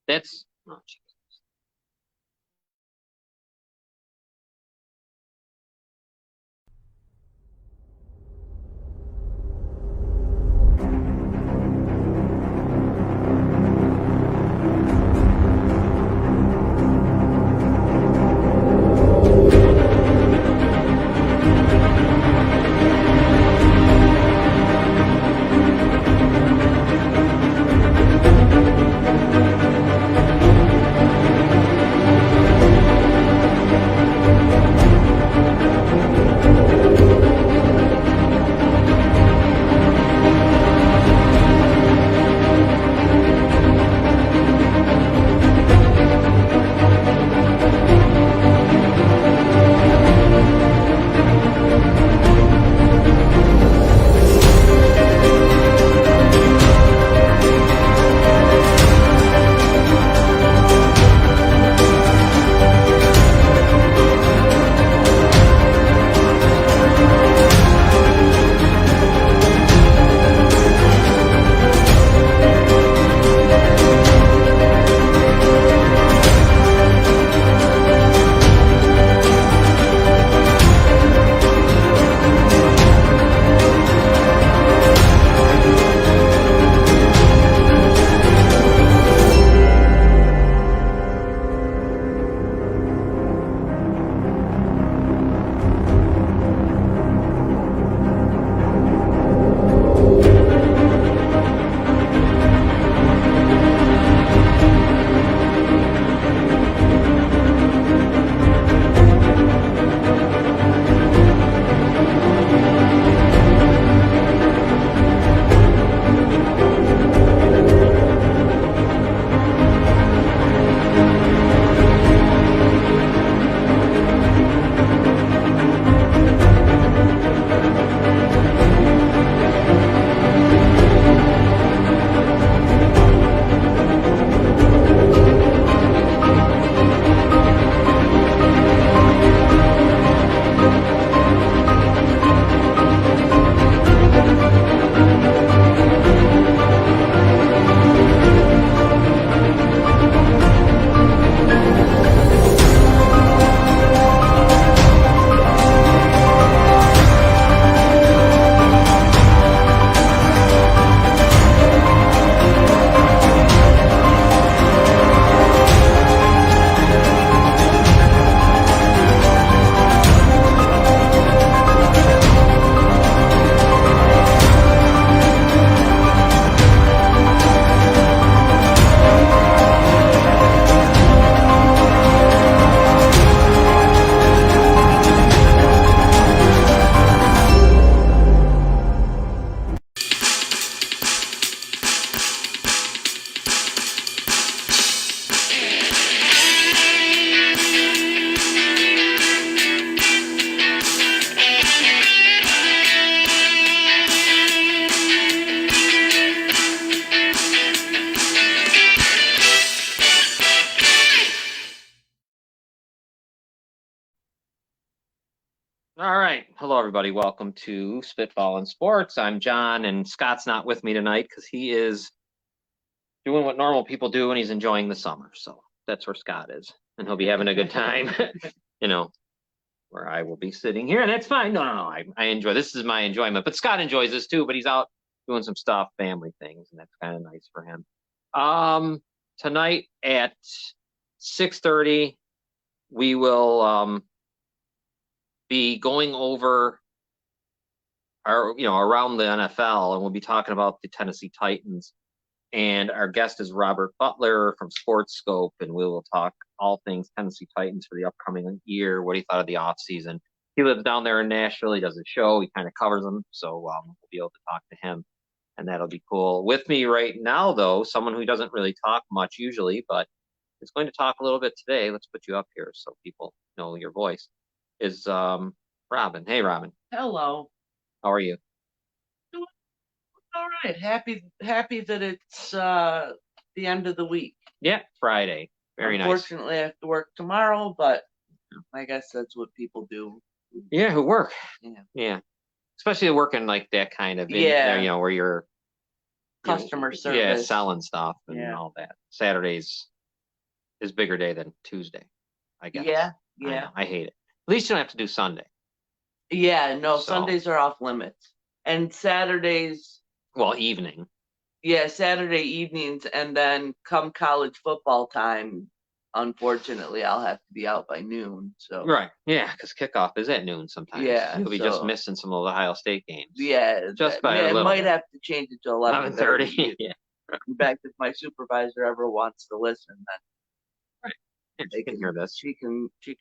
That's all right. Hello, everybody. Welcome to Spitball and Sports. I'm John, and Scott's not with me tonight because he is doing what normal people do, and he's enjoying the summer. So that's where Scott is, and he'll be having a good time. Where I will be sitting here, and that's fine. No. I enjoy this. Is my enjoyment, but Scott enjoys this too. But he's out doing some stuff, family things, and that's kind of nice for him. Tonight at 6:30, we will be going over around the NFL, and we'll be talking about the Tennessee Titans. And our guest is Robert Butler from SportSkope, and we will talk all things Tennessee Titans for the upcoming year, what he thought of the offseason. He lives down there in Nashville. He does a show. He kind of covers them, so we'll be able to talk to him, and that'll be cool. With me right now, though, someone who doesn't really talk much usually, but is going to talk a little bit today. Let's put you up here so people know your voice. Is Robin. Hey, Robin. Hello. How are you? Doing all right. Happy that it's the end of the week. Yeah, Friday. Very nice. Unfortunately, I have to work tomorrow, but I guess that's what people do. Yeah, who work. Yeah. Especially working like that kind of, where you're customer service. Yeah, selling stuff and all that. Saturdays is bigger day than Tuesday, I guess. Yeah, I yeah. know. I hate it. At least you don't have to do Sunday. Yeah, no, So, Sundays are off limits. And Saturdays, well, evening. yeah, Saturday evenings, and then come college football time, unfortunately, I'll have to be out by noon. So, Right. Yeah, because kickoff is at noon sometimes. yeah, You'll be just so, missing some of the Ohio State games. yeah, Just by a it little might bit. have to change it to 11:30. 11:30. Yeah. In fact, if my supervisor ever wants to listen, then Right. Yeah, she can hear this. she can Yeah,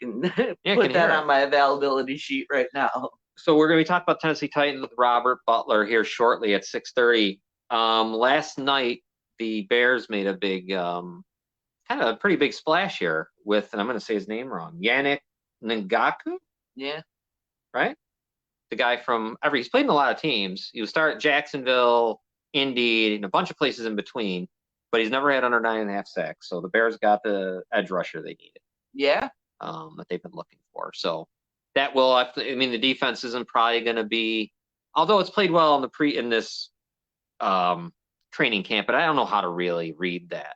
put can that hear on it. my availability sheet right now. So we're going to be talking about Tennessee Titans with Robert Butler here shortly at 6:30. Last night, the Bears made a big, kind of a pretty big splash here with, and I'm going to say his name wrong, Yannick Ngakoue, Yeah, right? The guy from he's played in a lot of teams. He was start at Jacksonville, Indy, and a bunch of places in between, but he's never had under 9.5 sacks. So the Bears got the edge rusher they needed. yeah, That they've been looking for. So that will, I mean, the defense isn't probably going to be, although it's played well in this training camp, but I don't know how to really read that.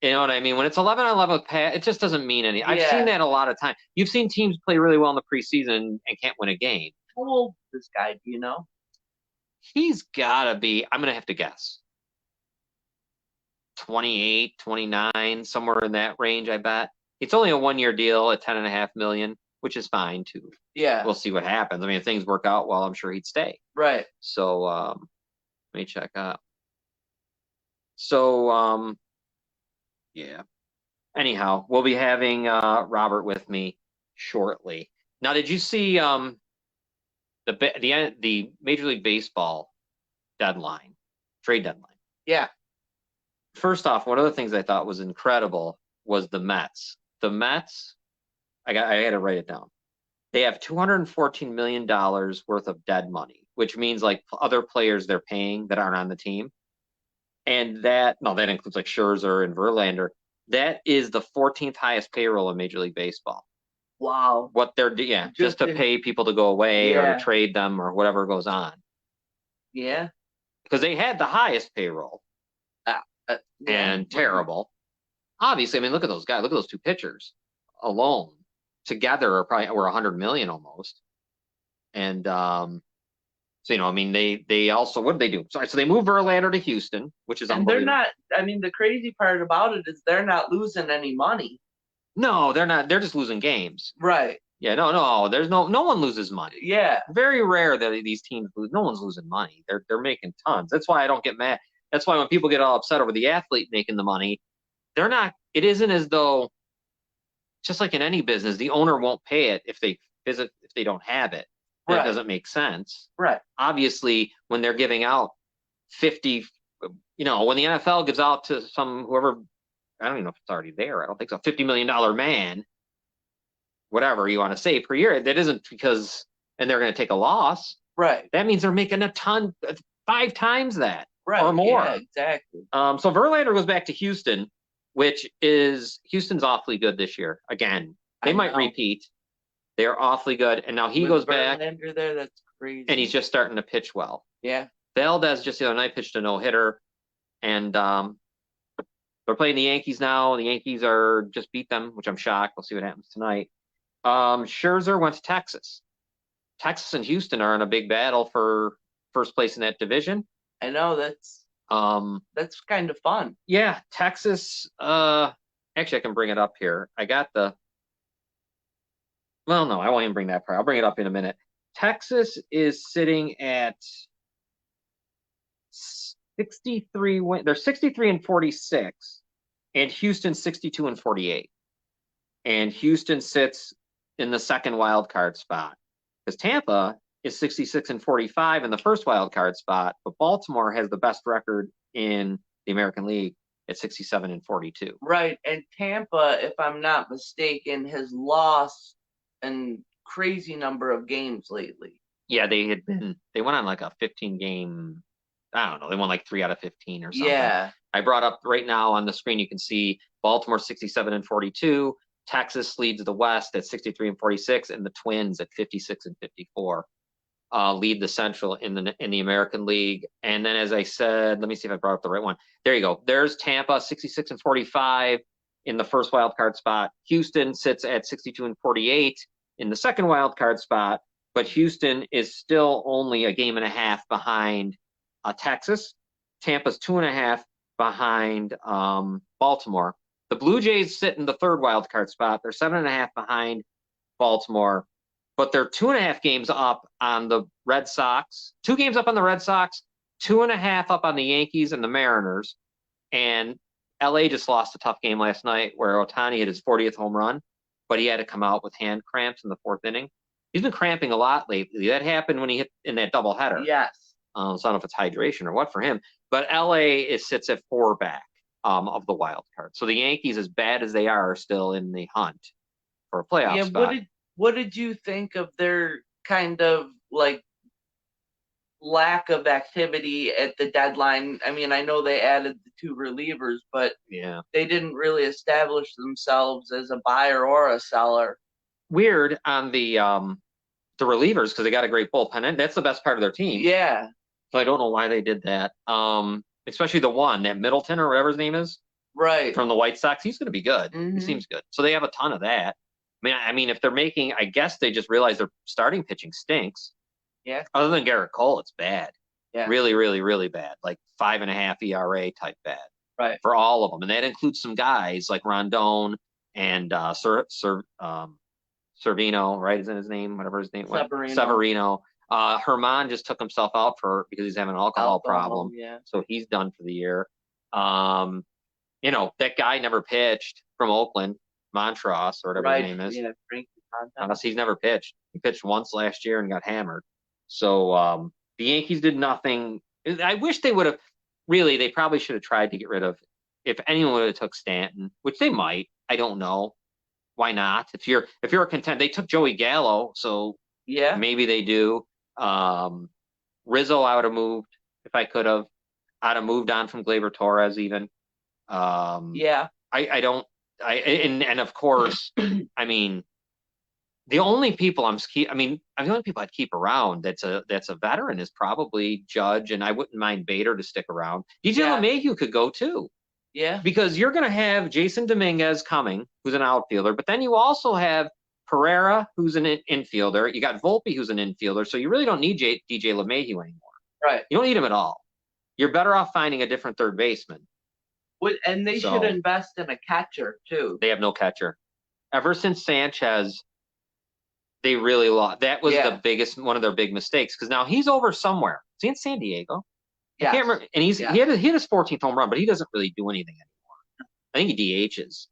You know what I mean? When it's 11-11 with Pat, it just doesn't mean anything. I've seen that a lot of times. You've seen teams play really well in the preseason and can't win a game. How old is this guy? Do you know? He's got to be, I'm going to have to guess, 28, 29, somewhere in that range, I bet. It's only a 1-year deal at $10.5 million, which is fine too. Yeah. We'll see what happens. I mean, if things work out well, I'm sure he'd stay. Right. So let me check out. So yeah. Anyhow, we'll be having Robert with me shortly. Now, did you see the Major League Baseball trade deadline? Yeah. First off, one of the things I thought was incredible was the Mets. The Mets, I had to write it down. They have $214 million worth of dead money, which means like other players they're paying that aren't on the team. And that includes like Scherzer and Verlander. That is the 14th highest payroll in Major League Baseball. Wow. What they're just to pay people to go away or to trade them or whatever goes on. Yeah. Because they had the highest payroll. And terrible. Obviously, I mean, look at those guys. Look at those two pitchers alone. Together are probably over 100 million almost. And so I mean, they also, what did they do? So they moved Verlander to Houston, which is unbelievable. And they're not. I mean, the crazy part about it is they're not losing any money. No, they're not. They're just losing games. Right. Yeah. No. There's no one loses money. Yeah. Very rare that these teams lose. No one's losing money. They're making tons. That's why I don't get mad. That's why when people get all upset over the athlete making the money, they're not. It isn't as though, just like in any business, the owner won't pay it if they don't have it. That doesn't make sense. Right. Obviously, when they're giving out 50, when the NFL gives out to whoever, I don't even know if it's already there. I don't think so. $50 million man, whatever you want to say per year. That isn't because, and they're going to take a loss. Right. That means they're making a ton, 5 times that. Right. Or more. Yeah, exactly. So Verlander goes back to Houston, Houston's awfully good this year. Again, they might repeat. They're awfully good. And now he goes back. Verlander there, that's crazy. And he's just starting to pitch well. Yeah. Valdez just the other night pitched a no-hitter. And they're playing the Yankees now. The Yankees are just beat them, which I'm shocked. We'll see what happens tonight. Scherzer went to Texas. Texas and Houston are in a big battle for first place in that division. I know, that's kind of fun. Yeah, Texas. Actually, I can bring it up here. I got well, no, I won't even bring that part. I'll bring it up in a minute. Texas is sitting at 63 win. They're 63-46, and Houston 62-48. And Houston sits in the second wild card spot because Tampa is 66-45 in the first wild card spot, but Baltimore has the best record in the American League at 67-42. Right, and Tampa, if I'm not mistaken, has lost a crazy number of games lately. Yeah, they went on like a 15-game, I don't know, they won like 3 out of 15 or something. Yeah. I brought up right now on the screen, you can see Baltimore 67-42, Texas leads the West at 63-46, and the Twins at 56-54. Lead the Central in the American League. And then, as I said, let me see if I brought up the right one. There you go. There's Tampa, 66-45. in the first wild card spot. Houston sits at 62-48 in the second wild card spot, but Houston is still only a game and a half behind Texas. Tampa's 2.5 behind Baltimore. The Blue Jays sit in the third wild card spot. They're 7.5 behind Baltimore, but they're 2.5 games up on the Red Sox, 2 games up on the Red Sox, 2.5 up on the Yankees and the Mariners. And LA just lost a tough game last night where Ohtani hit his 40th home run, but he had to come out with hand cramps in the 4th inning. He's been cramping a lot lately. That happened when he hit in that doubleheader. Yes. So I don't know if it's hydration or what for him, but LA sits at 4 back of the wild card. So the Yankees, as bad as they are still in the hunt for a playoff spot. What did you think of their kind of like lack of activity at the deadline? I mean, I know they added the 2 relievers, but they didn't really establish themselves as a buyer or a seller. Weird on the relievers because they got a great bullpen, and that's the best part of their team. Yeah. So I don't know why they did that. Especially the one, that Middleton or whatever his name is. Right. From the White Sox. He's going to be good. Mm-hmm. He seems good. So they have a ton of that. I mean, if they're making, I guess they just realize their starting pitching stinks. Yeah. Other than Garrett Cole, it's bad. Yeah. Really, really, really bad. Like 5.5 ERA type bad. Right. For all of them. And that includes some guys like Rondon and Servino, right? Isn't his name? Whatever his name was. Severino. Herman just took himself out because he's having an alcohol problem. Yeah. So he's done for the year. That guy never pitched from Oakland, Montross or whatever his name is. Yeah, Frankie he's never pitched. He pitched once last year and got hammered. So the Yankees did nothing. I wish they would have. Really, they probably should have tried to get rid of. If anyone would have took Stanton, which they might, I don't know. Why not? If you're a content, they took Joey Gallo, so yeah, maybe they do. Rizzo, I would have moved if I could have. I'd have moved on from Gleyber Torres even. Yeah. And of course, I mean, the only people the only people I'd keep around that's a veteran is probably Judge, and I wouldn't mind Bader to stick around. DJ LeMahieu could go too. Yeah. Because you're going to have Jason Dominguez coming, who's an outfielder, but then you also have Pereira, who's an infielder. You got Volpe, who's an infielder. So you really don't need DJ LeMahieu anymore. Right. You don't need him at all. You're better off finding a different third baseman. And they should invest in a catcher too. They have no catcher. Ever since Sanchez, they really lost. That was one of their big mistakes. Because now he's over somewhere. Is he in San Diego? I can't remember. And he hit his 14th home run, but he doesn't really do anything anymore. I think he DHs.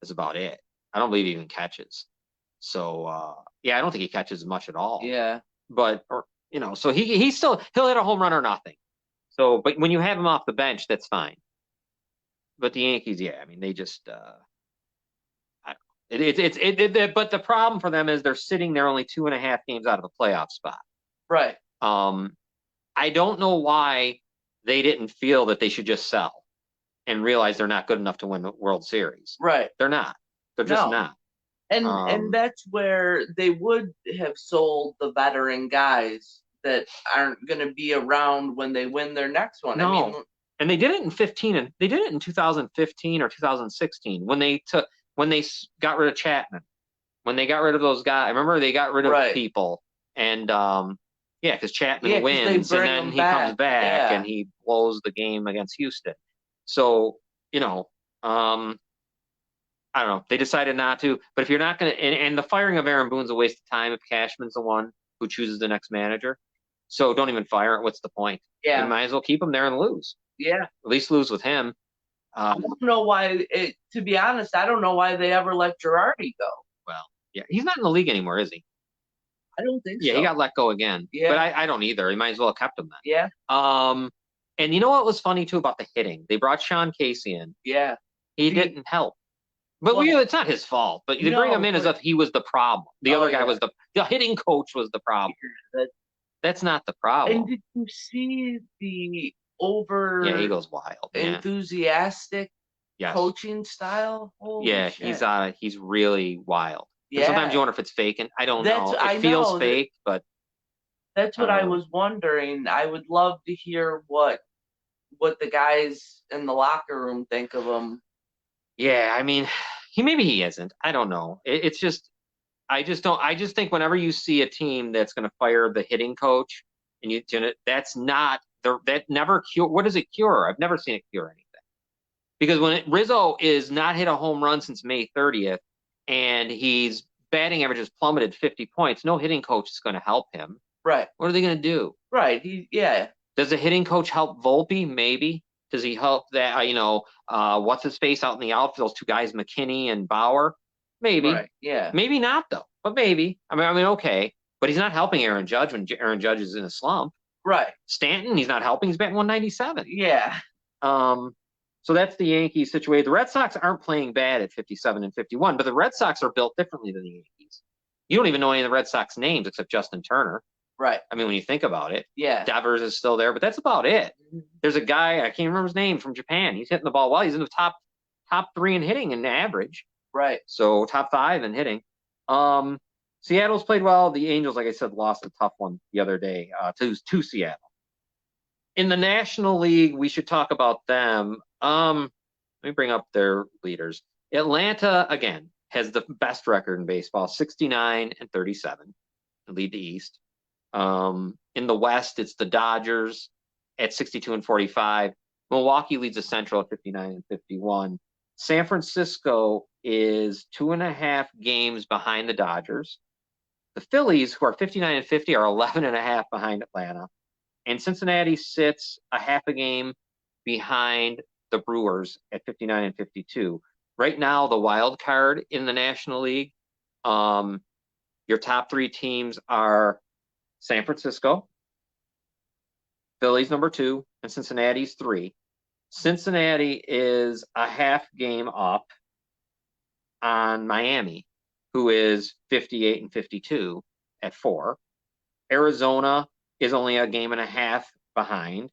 That's about it. I don't believe he even catches. So I don't think he catches much at all. Yeah. But so he'll hit a home run or nothing. So, but when you have him off the bench, that's fine. But the Yankees, they just but the problem for them is they're sitting there only 2.5 games out of the playoff spot. Right. I don't know why they didn't feel that they should just sell and realize they're not good enough to win the World Series. Right. They're not. They're just not. And that's where they would have sold the veteran guys that aren't going to be around when they win their next one. No. And they did it in 15, and they did it in 2015 or 2016 when they got rid of Chapman, when they got rid of those guys. I remember they got rid of people, and because Chapman wins and then he comes back and he blows the game against Houston. So I don't know. They decided not to. But if you're not going to, and the firing of Aaron Boone's a waste of time if Cashman's the one who chooses the next manager. So don't even fire it. What's the point? Yeah. You might as well keep him there and lose. Yeah. At least lose with him. I don't know why. To be honest, I don't know why they ever let Girardi go. Well, yeah, he's not in the league anymore, is he? I don't think so. Yeah, he got let go again. Yeah. But I don't either. He might as well have kept him then. Yeah. And you know what was funny too about the hitting? They brought Sean Casey in. Yeah. He didn't help. But it's not his fault. But you bring him in as if he was the problem. The other guy was the hitting coach was the problem. That's not the problem. And did you see the he goes wild. Enthusiastic coaching style? Holy shit. He's really wild. Yeah. And sometimes you wonder if it's faking. I don't know. It feels fake, but that's what I was wondering. I would love to hear what the guys in the locker room think of him. Yeah, I mean, maybe he isn't. I don't know. It's just I just don't. I just think whenever you see a team that's going to fire the hitting coach, and that's not that never cure. What does it cure? I've never seen it cure anything. Because when Rizzo is not hit a home run since May 30th, and he's batting average has plummeted 50 points, no hitting coach is going to help him. Right. What are they going to do? Right. Yeah. Does the hitting coach help Volpe? Maybe. Does he help that? What's his face out in the outfield? Those two guys, McKinney and Bauer. Maybe. Right. Yeah. Maybe not though, but maybe. I mean, okay. But he's not helping Aaron Judge when Aaron Judge is in a slump. Right. Stanton, he's not helping. He's batting 197. Yeah. So that's the Yankees situation. The Red Sox aren't playing bad at 57 and 51, but the Red Sox are built differently than the Yankees. You don't even know any of the Red Sox names except Justin Turner. Right. I mean, when you think about it, yeah. Devers is still there, but that's about it. There's a guy, I can't remember his name, from Japan. He's hitting the ball well. He's in the top 3 in hitting in average. Right. So top 5 in hitting. Seattle's played well. The Angels, like I said, lost a tough one the other day to Seattle. In the National League, we should talk about them. Let me bring up their leaders. Atlanta, again, has the best record in baseball, 69 and 37, to lead the East. In the West, it's the Dodgers at 62 and 45. Milwaukee leads the Central at 59 and 51. San Francisco is 2.5 games behind the Dodgers. The Phillies, who are 59 and 50, are 11.5 behind Atlanta. And Cincinnati sits a half a game behind the Brewers at 59 and 52. Right now, the wild card in the National League, your top 3 teams are San Francisco, Phillies number 2, and Cincinnati's 3. Cincinnati is a half game up on Miami, who is 58 and 52 at 4. Arizona is only a game and a half behind.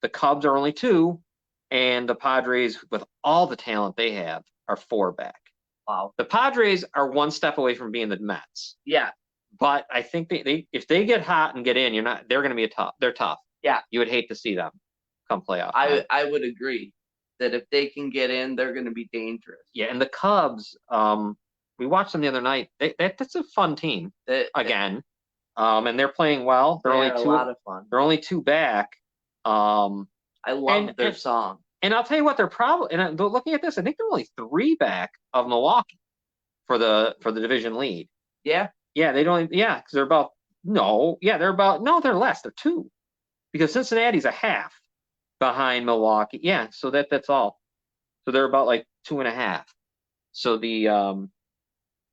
The Cubs are only 2, and the Padres, with all the talent they have, are 4 back. Wow. The Padres are 1 step away from being the Mets. Yeah. But I think they if they get hot and get in, they're going to be they're tough. Yeah. You would hate to see them come playoff. I would agree that if they can get in, they're going to be dangerous. Yeah, and the Cubs, we watched them the other night. That's a fun team again. And they're playing well. They're only 2. A lot of fun. They're only 2 back. I love their song. And I'll tell you what, they're probably. And looking at this, I think they're only 3 back of Milwaukee for the division lead. Yeah. Yeah, they don't. Yeah, because they're about. No, yeah, they're about. No, they're less. They're 2, because Cincinnati's a half behind Milwaukee. Yeah, so that's all. So they're about like 2.5. So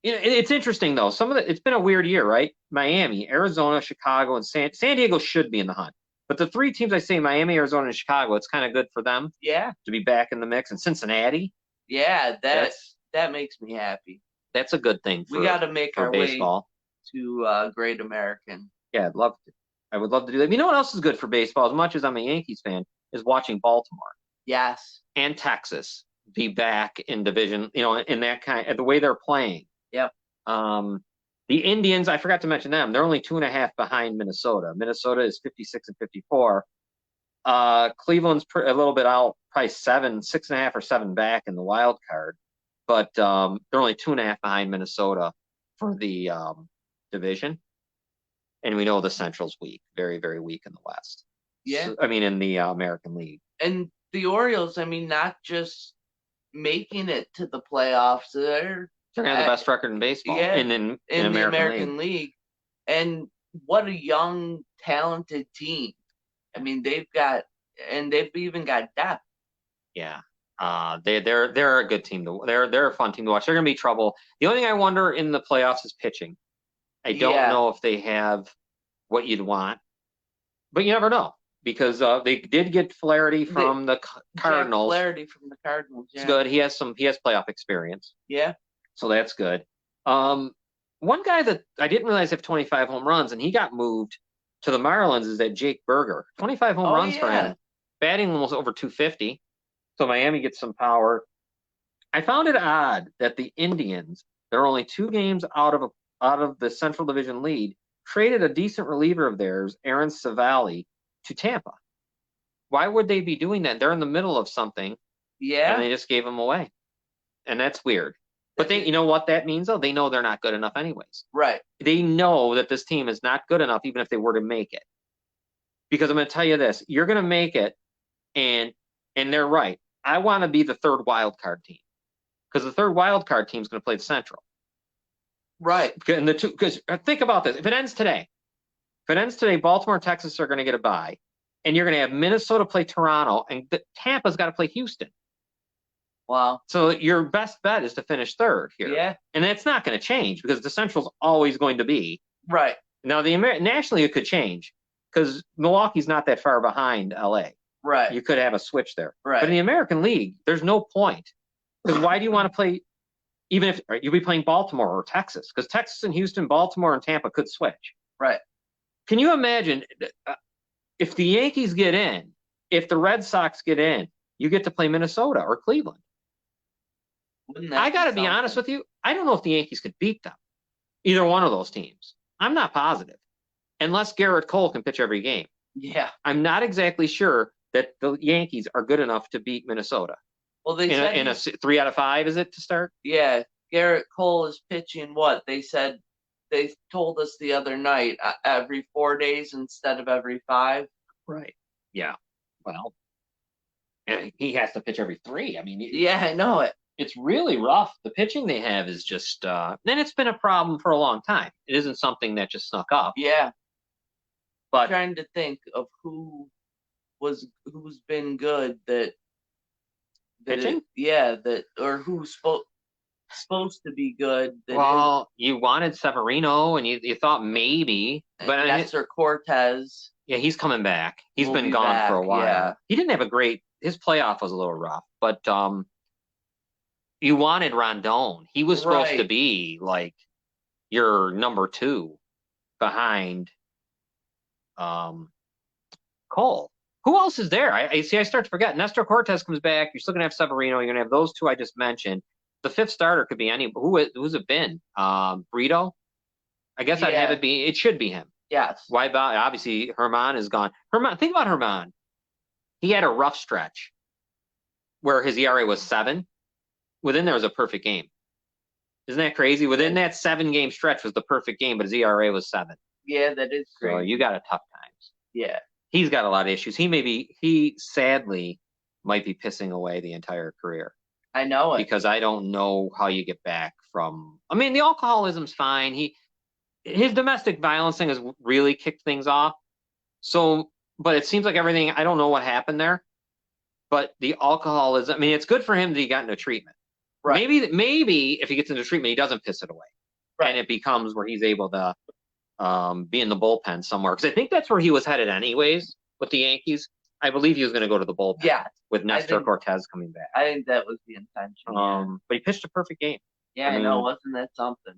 it's interesting though. It's been a weird year, right? Miami, Arizona, Chicago, and San Diego should be in the hunt. But the 3 teams I say, Miami, Arizona, and Chicago, it's kind of good for them. Yeah. To be back in the mix. And Cincinnati. Yeah, that makes me happy. That's a good thing. We got to make our baseball. Way to Great American. Yeah, I'd love to. I would love to do that. You know what else is good for baseball? As much as I'm a Yankees fan, is watching Baltimore. Yes. And Texas be back in division. In that the way they're playing. Yep. The Indians, I forgot to mention them. They're only 2.5 behind Minnesota. Minnesota is 56 and 54. Cleveland's a little bit out, probably 6.5 or 7 back in the wild card, but they're only 2.5 behind Minnesota for the division. And we know the Central's weak, very, very weak in the West. Yeah. So, in the American League. And the Orioles, not just making it to the playoffs, they're going to have the best record in baseball. Yeah, in the American League. And what a young, talented team. They've even got depth. Yeah. They're a good team. They're a fun team to watch. They're going to be trouble. The only thing I wonder in the playoffs is pitching. I don't know if they have what you'd want, but you never know, because they did get Flaherty from the Cardinals. Flaherty from the Cardinals. Yeah. It's good. He has playoff experience. Yeah. So that's good. One guy that I didn't realize had 25 home runs, and he got moved to the Marlins, is that Jake Berger. 25 home runs for him. Batting almost over 250. So Miami gets some power. I found it odd that the Indians, they're only 2 games out of the Central Division lead, traded a decent reliever of theirs, Aaron Savali, to Tampa. Why would they be doing that? They're in the middle of something. Yeah. And they just gave him away. and that's weird. But you know what that means though? They know they're not good enough anyways. Right. They know that this team is not good enough, even if they were to make it. Because I'm going to tell you this: you're going to make it, and they're right. I want to be the third wild card team because the third wild card team is going to play the Central. Right. And because think about this: if it ends today, Baltimore and Texas are going to get a bye, and you're going to have Minnesota play Toronto, and Tampa's got to play Houston. Wow. So your best bet is to finish third here. Yeah. And it's not going to change because the Central's always going to be. Right. Now, nationally, it could change because Milwaukee's not that far behind LA. Right. You could have a switch there. Right. But in the American League, there's no point. Because why do you want to play, even if you'll be playing Baltimore or Texas? Because Texas and Houston, Baltimore and Tampa could switch. Right. Can you imagine if the Yankees get in, if the Red Sox get in, you get to play Minnesota or Cleveland? I got to be honest with you. I don't know if the Yankees could beat them, either one of those teams. I'm not positive, unless Garrett Cole can pitch every game. Yeah. I'm not exactly sure that the Yankees are good enough to beat Minnesota. Well, they said in a 3 out of 5, is it to start? Yeah. Garrett Cole is pitching what? They told us the other night, every 4 days instead of every 5. Right. Yeah. Well, and he has to pitch every 3. I mean, yeah, I know it. It's really rough. The pitching they have is just, then it's been a problem for a long time. It isn't something that just snuck up. Yeah. But I'm trying to think of who's been good that pitching? or who's supposed to be good. Well, you wanted Severino, and you thought maybe, but Nestor Cortez. Yeah, he's coming back. He's been gone for a while. Yeah. He didn't have his playoff was a little rough, but you wanted Rondon. He was supposed to be like your number 2 behind Cole. Who else is there? I start to forget. Nestor Cortez comes back. You're still gonna have Severino. You're gonna have those 2 I just mentioned. The 5th starter could be who's it been? Brito? I guess I'd have it be. It should be him. Yes. Why? Obviously, Herman is gone. Think about Herman. He had a rough stretch where his ERA was 7. Within there was a perfect game. Isn't that crazy? Within that 7-game stretch was the perfect game, but his ERA was 7. Yeah, that is crazy. So you got a tough times. Yeah. He's got a lot of issues. He sadly might be pissing away the entire career. I know it. Because I don't know how you get back from. I mean, the alcoholism's fine. His domestic violence thing has really kicked things off. So, but it seems like everything. I don't know what happened there, but the alcoholism. I mean, it's good for him that he got into treatment. Right. Maybe if he gets into treatment, he doesn't piss it away, and it becomes where he's able to be in the bullpen somewhere. Because I think that's where he was headed anyways with the Yankees. I believe he was going to go to the bullpen. Yeah. With Nestor Cortez coming back. I think that was the intention. But he pitched a perfect game. Yeah, I know. Wasn't that something?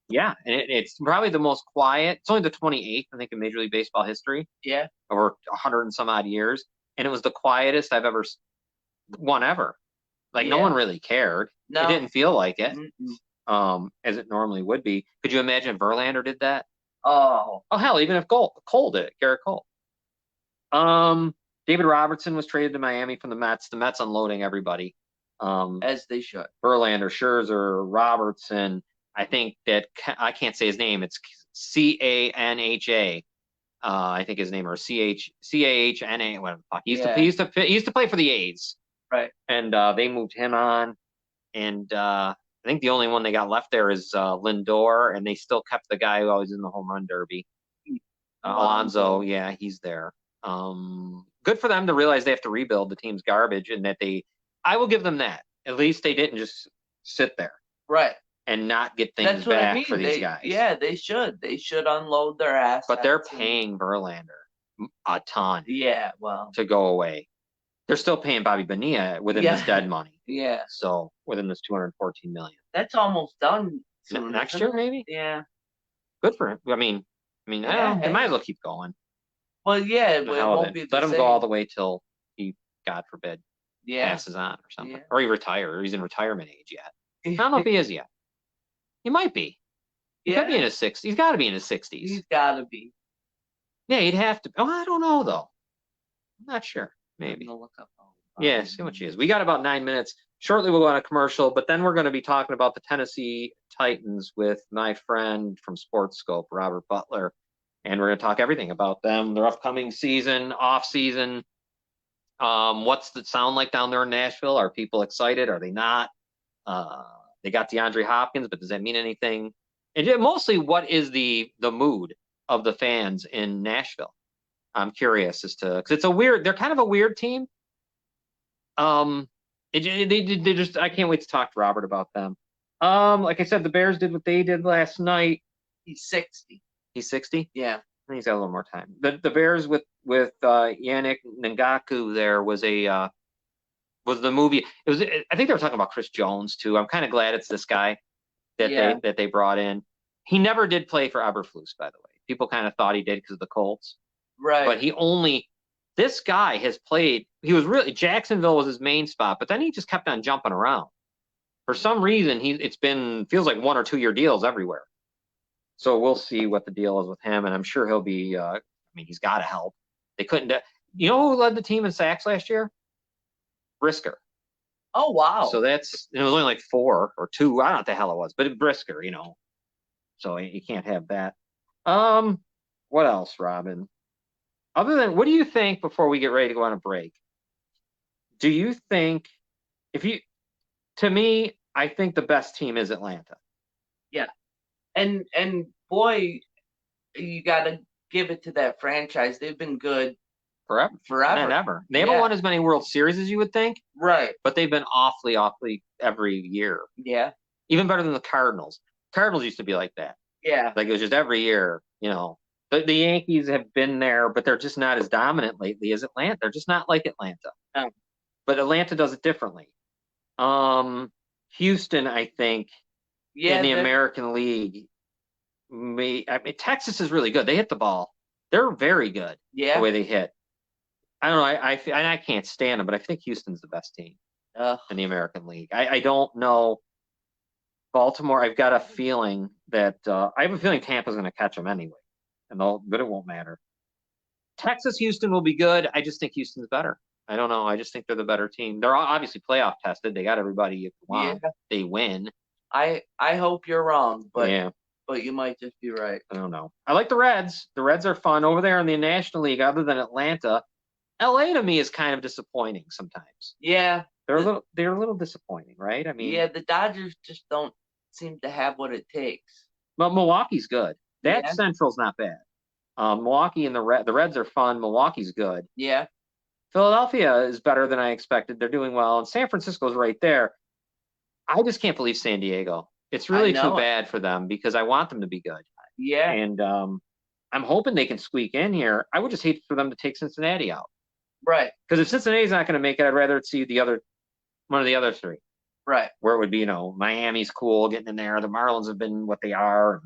Yeah, and it's probably the most quiet. It's only the 28th, I think, in Major League Baseball history. Yeah. Over 100 and some odd years. And it was the quietest I've ever won ever. Like, no one really cared. No. It didn't feel like it, as it normally would be. Could you imagine if Verlander did that? Oh, hell, even if Cole did it, Garrett Cole. David Robertson was traded to Miami from the Mets. The Mets unloading everybody. As they should. Verlander, Scherzer, Robertson. I think that I can't say his name. It's Canha. I think his name, or Chana. What the fuck? He used to play for the A's. Right. And they moved him on. And I think the only one they got left there is Lindor, and they still kept the guy who always in the home run derby. Alonso, yeah, he's there. Good for them to realize they have to rebuild. The team's garbage, and that I will give them that. At least they didn't just sit there. Right. And not get things back for these guys. Yeah, they should. They should unload their assets. But they're paying Verlander a ton. Yeah, well. To go away. They're still paying Bobby Bonilla within this dead money. Yeah. So within this $214 million. That's almost done soon, next year, maybe? Yeah. Good for him. I mean, they might as well keep going. Well, yeah, but it won't be the Let him same. go all the way till he, God forbid, yeah. passes on or something. Yeah. Or he retires, or he's in retirement age yet. I don't know if he is yet. He might be. He could be in his 60s. He's got to be in his 60s. He's got to be. Yeah, he'd have to. Oh, I don't know, though. I'm not sure. Maybe. Look up Yeah, see what she is. We got about 9 minutes. shortly we'll go on a commercial, but then we're going to be talking about the Tennessee Titans with my friend from SportSkope, Robert Butler, and we're going to talk everything about them, their upcoming season, off season. What's it sound like down there in Nashville? Are people excited? Are they not? They got DeAndre Hopkins, but does that mean anything? And mostly, what is the mood of the fans in Nashville? I'm curious as to, because they're kind of a weird team. They just, I can't wait to talk to Robert about them. Like I said, the Bears did what they did last night. He's 60. He's 60? Yeah. He's got a little more time. The Bears with Yannick Ngakoue there was the movie. I think they were talking about Chris Jones too. I'm kind of glad it's this guy that they brought in. He never did play for Eberflus, by the way. People kind of thought he did because of the Colts. Right. But this guy has played, Jacksonville was his main spot, but then he just kept on jumping around. For some reason, feels like 1 or 2 year deals everywhere. So we'll see what the deal is with him, and I'm sure he'll be, he's got to help. They couldn't, you know who led the team in sacks last year? Brisker. Oh, wow. So it was only like 4 or 2. I don't know what the hell it was, but Brisker, so you can't have that. What else, Robin? Other than, what do you think before we get ready to go on a break? Do you think, to me, I think the best team is Atlanta. Yeah. And boy, you got to give it to that franchise. They've been good forever. And ever. They haven't won as many World Series as you would think. Right. But they've been awfully every year. Yeah. Even better than the Cardinals. Cardinals used to be like that. Yeah. Like it was just every year, The Yankees have been there, but they're just not as dominant lately as Atlanta. They're just not like Atlanta. No. But Atlanta does it differently. Houston, I think, in the American League, Texas is really good. They hit the ball. They're very good. Yeah. The way they hit. I don't know. I can't stand them, but I think Houston's the best team in the American League. I don't know. Baltimore, I've got a feeling that I have a feeling Tampa's going to catch them anyway, but it won't matter. Texas, Houston will be good. I just think Houston's better. I don't know. I just think they're the better team. They're obviously playoff tested. They got everybody you want. Yeah. They win. I hope you're wrong, but you might just be right. I don't know. I like the Reds. The Reds are fun over there in the National League. Other than Atlanta, LA to me is kind of disappointing sometimes. Yeah, they're a little disappointing, right? The Dodgers just don't seem to have what it takes. But Milwaukee's good. That Central's not bad. Milwaukee and the Reds are fun. Milwaukee's good. Yeah. Philadelphia is better than I expected. They're doing well, and San Francisco's right there. I just can't believe San Diego. It's really too bad for them because I want them to be good. Yeah. And I'm hoping they can squeak in here. I would just hate for them to take Cincinnati out. Right. Because if Cincinnati's not going to make it, I'd rather see one of the other 3. Right. Where it would be, Miami's cool getting in there. The Marlins have been what they are.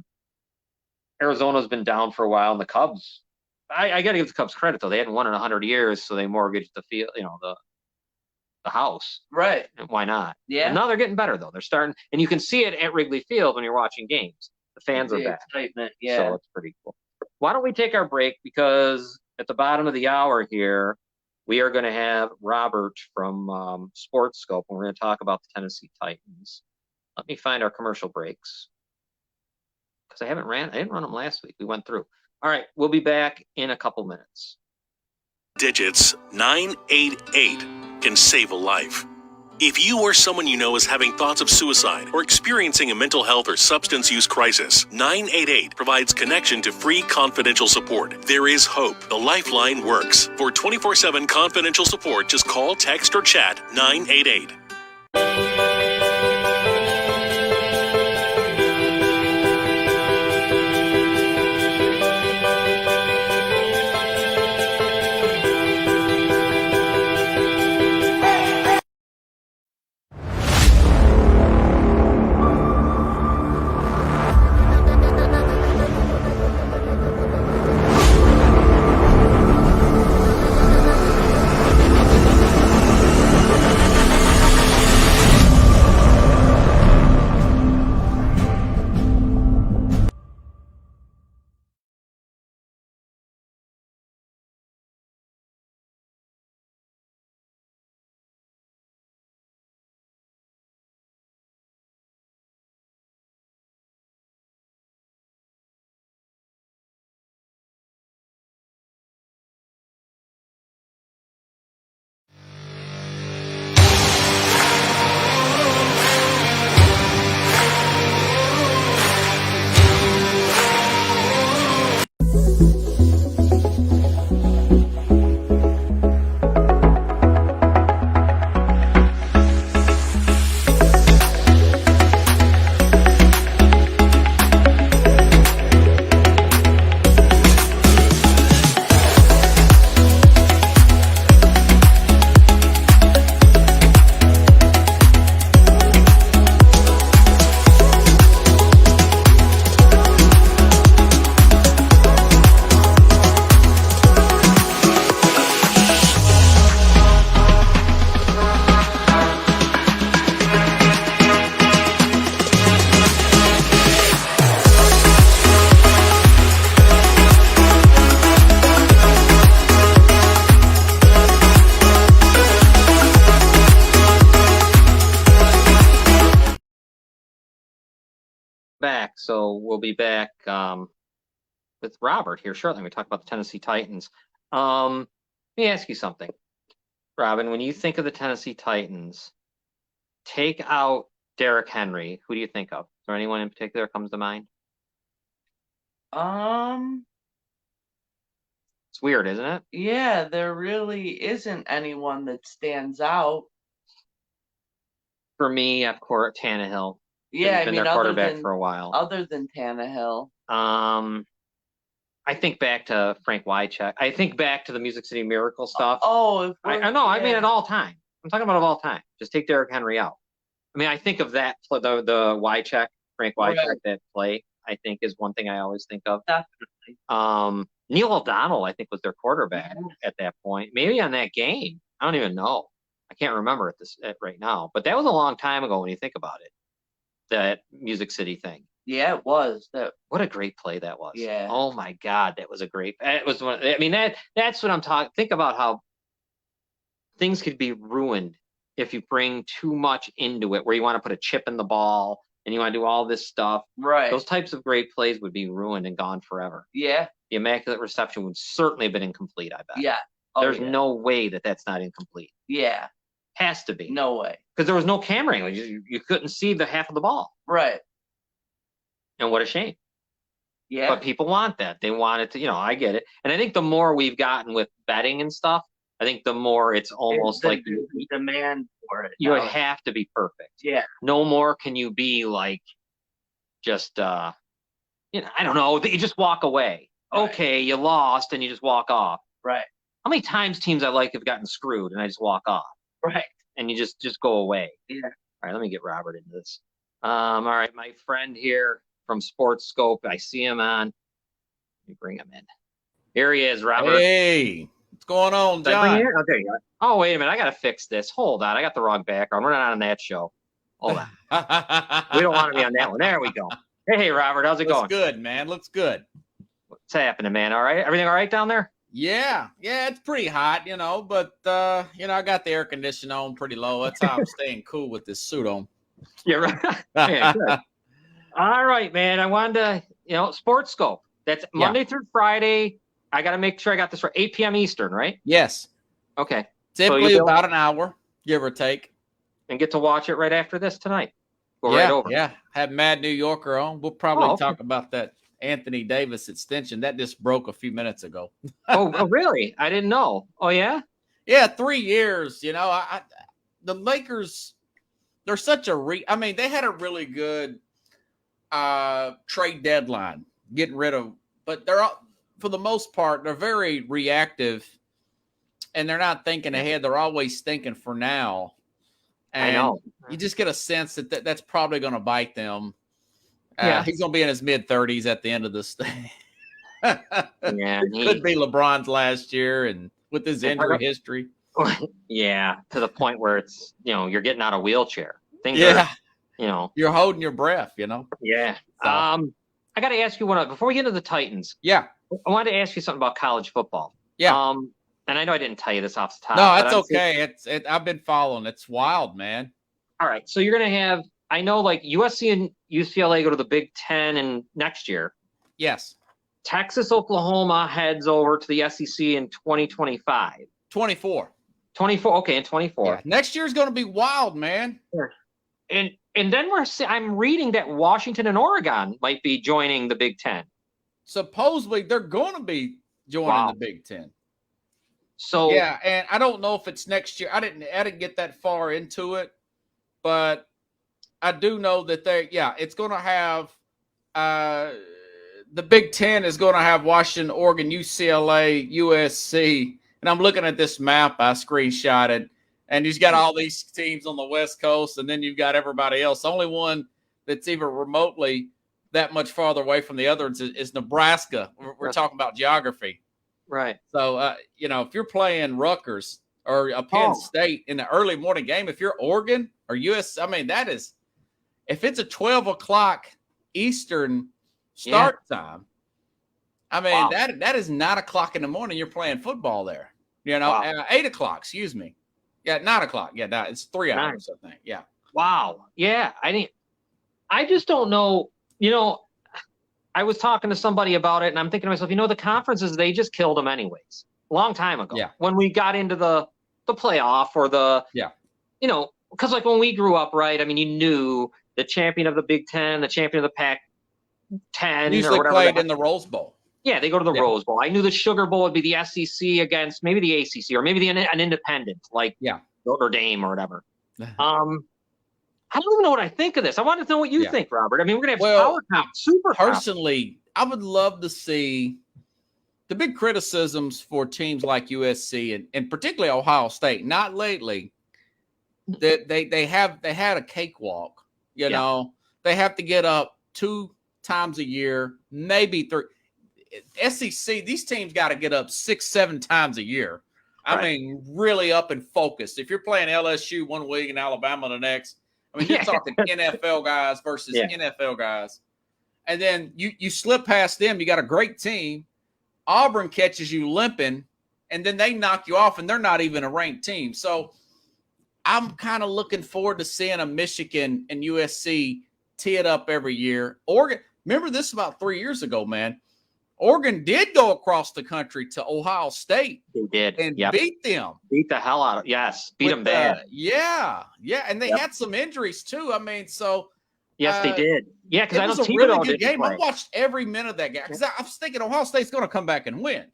Arizona's been down for a while, and the Cubs. I got to give the Cubs credit though; they hadn't won in 100 years, so they mortgaged the field, the house. Right. And why not? Yeah. But now they're getting better though. They're starting, and you can see it at Wrigley Field when you're watching games. The fans are back. Excitement. Yeah. So it's pretty cool. Why don't we take our break, because at the bottom of the hour here, we are going to have Robert from SportSkope, and we're going to talk about the Tennessee Titans. Let me find our commercial breaks, because I didn't run them last week. We went through. All right, we'll be back in a couple minutes. Digits 988 can save a life. If you or someone you know is having thoughts of suicide or experiencing a mental health or substance use crisis, 988 provides connection to free confidential support. There is hope. The Lifeline works. For 24/7 confidential support, just call, text, or chat 988. back, so we'll be back with Robert here shortly. We talk about the Tennessee Titans. Let me ask you something, Robin. When you think of the Tennessee Titans, take out Derrick Henry. Who do you think of? Is there anyone in particular that comes to mind? It's weird, isn't it? Yeah, there really isn't anyone that stands out. For me, of course, Tannehill. Yeah, He's been their quarterback for a while. Other than Tannehill. I think back to Frank Wycheck. I think back to the Music City Miracle stuff. I know. I mean, at all time. I'm talking about of all time. Just take Derrick Henry out. I mean, I think of that, the Wycheck, Frank Wycheck, that play, I think is one thing I always think of. Definitely. Neil O'Donnell, I think, was their quarterback at that point. Maybe on that game. I don't even know. I can't remember it right now. But that was a long time ago when you think about it. That Music City thing. Yeah, it was. What a great play that was. Yeah. Oh my God, that was a great. It was one. I mean, that's what I'm talking. Think about how things could be ruined if you bring too much into it, where you want to put a chip in the ball and you want to do all this stuff. Right. Those types of great plays would be ruined and gone forever. Yeah. The Immaculate Reception would certainly have been incomplete, I bet. Yeah. There's no way that's not incomplete. Yeah. Has to be. No way. Because there was no camera angle. You couldn't see the half of the ball. Right. And what a shame. Yeah. But people want that. They want it to, I get it. And I think the more we've gotten with betting and stuff, I think the more it's almost like the demand for it. You have to be perfect. Yeah. No more can you be like just I don't know, you just walk away. Right. Okay, you lost and you just walk off. Right. How many times teams I like have gotten screwed and I just walk off? Right. And you just go away. Yeah. All right, let me get Robert into this. All right, my friend here from SportSkope, I see him on. Let me bring him in. Here he is, Robert. Hey, what's going on, John? Okay. Oh, wait a minute. I got to fix this. Hold on. I got the wrong background. We're not on that show. Hold on. We don't want to be on that one. There we go. Hey, Robert. How's it going? Looks good, man. Looks good. What's happening, man? All right? Everything all right down there? Yeah, it's pretty hot, but I got the air conditioning on pretty low. That's how I'm staying cool with this suit on. Yeah, right. Yeah, good. All right, man. I wanted to, SportSkope. That's Monday through Friday. I got to make sure I got this right. 8 p.m. Eastern, right? Yes. Okay. Typically about an hour, give or take. And get to watch it right after this tonight. Go right over. Yeah. Have Mad New Yorker on. We'll probably talk about that Anthony Davis extension. That just broke a few minutes ago. Oh, really? I didn't know. Oh, yeah? Yeah, 3 years. The Lakers, they're such a they had a really good trade deadline, getting rid of, but they're all, for the most part, they're very reactive, and they're not thinking ahead. They're always thinking for now. And I know. You just get a sense that's probably going to bite them. He's going to be in his mid-30s at the end of this thing. It could be LeBron's last year, and with his injury history. Yeah, to the point where it's, you're getting out of wheelchair. Things are, you're holding your breath, Yeah. So. I got to ask you one before we get into the Titans. Yeah. I wanted to ask you something about college football. Yeah. And I know I didn't tell you this off the top. No, it's okay. I've been following. It's wild, man. All right. So you're going to have, I know, like USC and UCLA go to the Big Ten and next year. Yes. Texas, Oklahoma heads over to the SEC in 2025. 24. 24. Okay, in 24. Yeah. Next year's going to be wild, man. Yeah. And then I'm reading that Washington and Oregon might be joining the Big Ten. Supposedly they're going to be joining the Big Ten. So yeah, and I don't know if it's next year. I didn't get that far into it, but I do know that it's going to have the Big Ten is going to have Washington, Oregon, UCLA, USC, and I'm looking at this map I screenshotted, and you've got all these teams on the West Coast, and then you've got everybody else. The only one that's even remotely that much farther away from the others is Nebraska. We're talking about geography. Right. So, if you're playing Rutgers or a Penn State in the early morning game, if you're Oregon or US, that is, if it's a 12 o'clock Eastern start time, that is 9 o'clock in the morning. You're playing football there, 8 o'clock, excuse me. Yeah, 9 o'clock. Yeah, it's 3 hours, I think. Yeah. Wow. Yeah. I just don't know. You know, I was talking to somebody about it, and I'm thinking to myself, the conferences, they just killed them anyways. A long time ago. Yeah. When we got into the playoff or because like when we grew up, right? I mean, you knew the champion of the Big Ten, the champion of the Pac-10, Usually or whatever. Played in the Rose Bowl. Yeah, they go to the Rose Bowl. I knew the Sugar Bowl would be the SEC against maybe the ACC or maybe an independent like Notre Dame or whatever. I don't even know what I think of this. I wanted to know what you think, Robert. I mean, we're going to have power comp, super personally, I would love to see the big criticisms for teams like USC and particularly Ohio State, not lately, that they had a cakewalk. You know, they have to get up 2 times a year, maybe 3. SEC, these teams got to get up 6-7 times a year. I mean, really up and focused. If you're playing LSU one week and Alabama the next, I mean, you're talking NFL guys versus NFL guys. And then you slip past them. You got a great team. Auburn catches you limping, and then they knock you off, and they're not even a ranked team. So I'm kind of looking forward to seeing a Michigan and USC tee it up every year. Oregon, remember this about 3 years ago, man. Oregon did go across the country to Ohio State. They did. And beat them. Beat the hell out of beat them bad. And they had some injuries too. I mean, so. Yes, they did. Yeah, because I was know a really good game. I watched every minute of that game because I was thinking Ohio State's going to come back and win.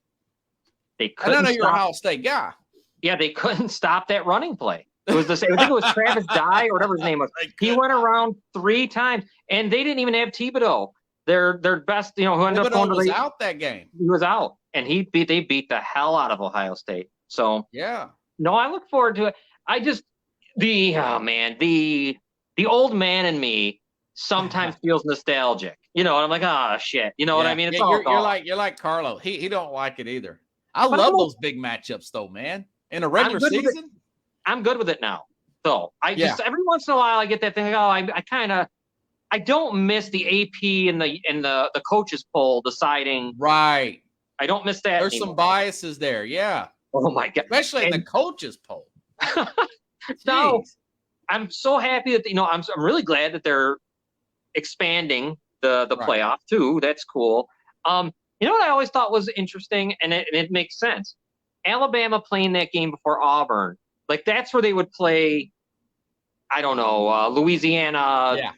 They couldn't. And I know you're an Ohio State guy. Yeah, they couldn't stop that running play. It was the same. I think it was Travis Dye or whatever his name was. He went around 3 times, and they didn't even have Thibodeau. Their best, who ended up going to the out that game. He was out, and they beat the hell out of Ohio State. So no, I look forward to it. I just the old man in me sometimes feels nostalgic, and I'm like, shit, you know what I mean? It's you're like Carlo. He don't like it either. I love those big matchups though, man. In a regular season, I'm good with it now. So I just every once in a while I get that thing. I don't miss the AP and the coaches poll deciding. Right. I don't miss that. There's some biases there. Yeah. Oh my God. Especially in the coaches poll. So I'm so happy that I'm really glad that they're expanding the playoff too. That's cool. You know what I always thought was interesting, and it makes sense. Alabama playing that game before Auburn, like that's where they would play. I don't know, Louisiana.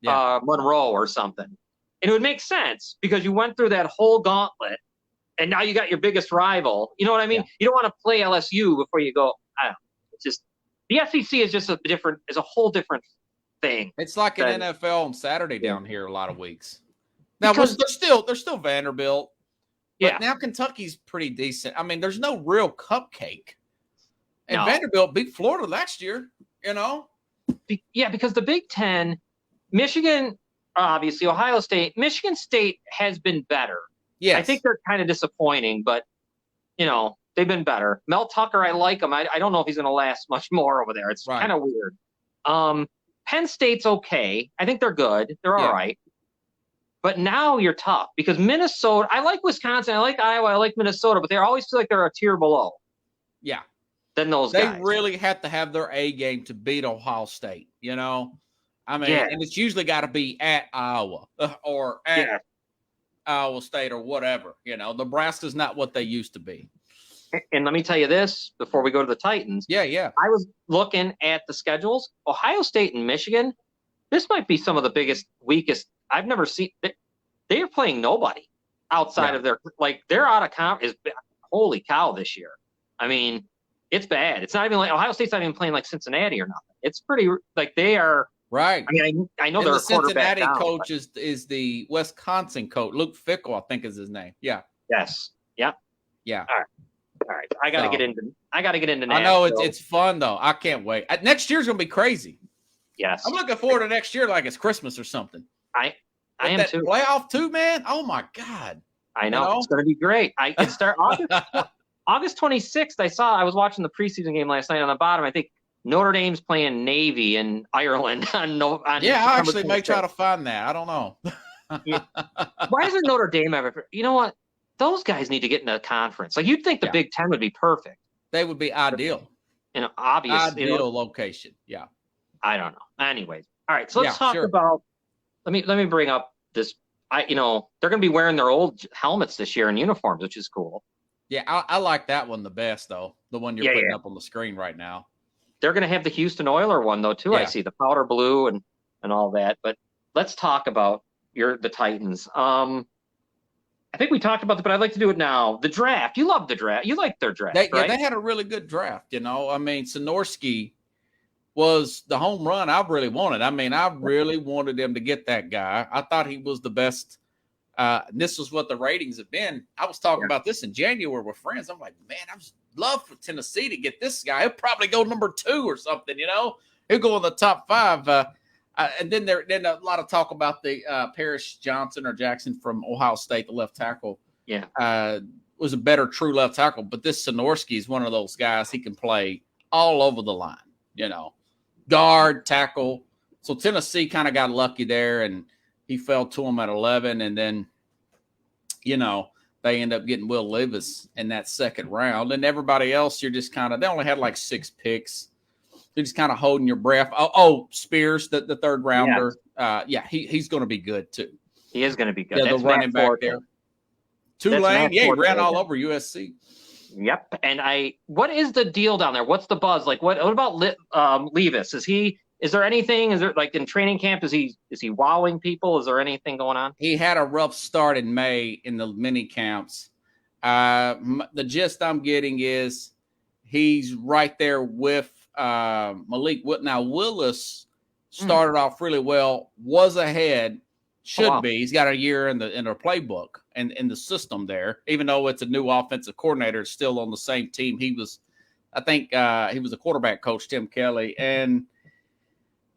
Monroe or something. And it would make sense because you went through that whole gauntlet and now you got your biggest rival. You know what I mean? You don't want to play LSU before you go. I don't know. It's just the SEC is just is a whole different thing. It's like an NFL on Saturday down here a lot of weeks. Now they're still Vanderbilt. But now Kentucky's pretty decent. I mean, there's no real cupcake. And Vanderbilt beat Florida last year, because the Big Ten, Michigan, obviously, Ohio State. Michigan State has been better. Yes. I think they're kind of disappointing, but, they've been better. Mel Tucker, I like him. I don't know if he's going to last much more over there. It's kind of weird. Penn State's okay. I think they're good. They're all right. But now you're tough because Minnesota – I like Wisconsin. I like Iowa. I like Minnesota, but they always feel like they're a tier below. Yeah. Than those guys. They really have to have their A game to beat Ohio State, I mean, and it's usually got to be at Iowa or at Iowa State or whatever. Nebraska's not what they used to be. And let me tell you this before we go to the Titans. Yeah. I was looking at the schedules. Ohio State and Michigan, this might be some of the biggest, weakest I've never seen. They are playing nobody outside of they're out of conference. Holy cow this year. I mean, it's bad. It's not even like Ohio State's not even playing like Cincinnati or nothing. It's pretty like they are. Right. I mean, I know they're the a quarterback Cincinnati coach is the Wisconsin coach. Luke Fickell, I think is his name. Yeah. Yes. Yep. Yeah. All right. I got to get into I know it's fun though. I can't wait. Next year's going to be crazy. Yes. I'm looking forward to next year like it's Christmas or something. I am that too. Playoff too, man. Oh my God. I know. It's going to be great. It start August 26th. I was watching the preseason game last night on the bottom. I think Notre Dame's playing Navy in Ireland I actually may try to find that. I don't know. Why doesn't Notre Dame ever? You know what? Those guys need to get in a conference. Like you'd think the Big Ten would be perfect. They would be ideal. Obvious location. Yeah. I don't know. Anyways, all right. So let's talk about. Let me bring up they're going to be wearing their old helmets this year in uniforms, which is cool. Yeah, I like that one the best, though. The one you're putting up on the screen right now. They're going to have the Houston Oiler one, though, too. Yeah. I see the powder blue and all that. But let's talk about the Titans. I think we talked about it, but I'd like to do it now. The draft. You love the draft. You like their draft, right? Yeah, they had a really good draft, I mean, Sonorski was the home run I really wanted. I mean, I really wanted them to get that guy. I thought he was the best. This was what the ratings have been. I was talking about this in January with friends. I'm like, man, I just love for Tennessee to get this guy. He'll probably go number 2 or something, He'll go in the top 5. And then a lot of talk about the Parrish Johnson or Jackson from Ohio State, the left tackle. Yeah. Was a better true left tackle. But this Sonorski is one of those guys. He can play all over the line, guard, tackle. So Tennessee kind of got lucky there, and he fell to him at 11. And then, they end up getting Will Levis in that second round. And everybody else, you're just kind of – they only had like 6 picks. You're just kind of holding your breath. Oh, Spears, the third rounder. Yes. He's going to be good too. He is going to be good. Yeah, the running back there. Tulane, he ran all over USC. Yep. And what is the deal down there? What's the buzz? Like, what about Levis? Is there anything? Is there like in training camp? Is he wowing people? Is there anything going on? He had a rough start in May in the mini camps. The gist I'm getting is he's right there with Malik. Now Willis started off really well, was ahead, be. He's got a year in the playbook and in the system there. Even though it's a new offensive coordinator, it's still on the same team. He was a quarterback coach, Tim Kelly, and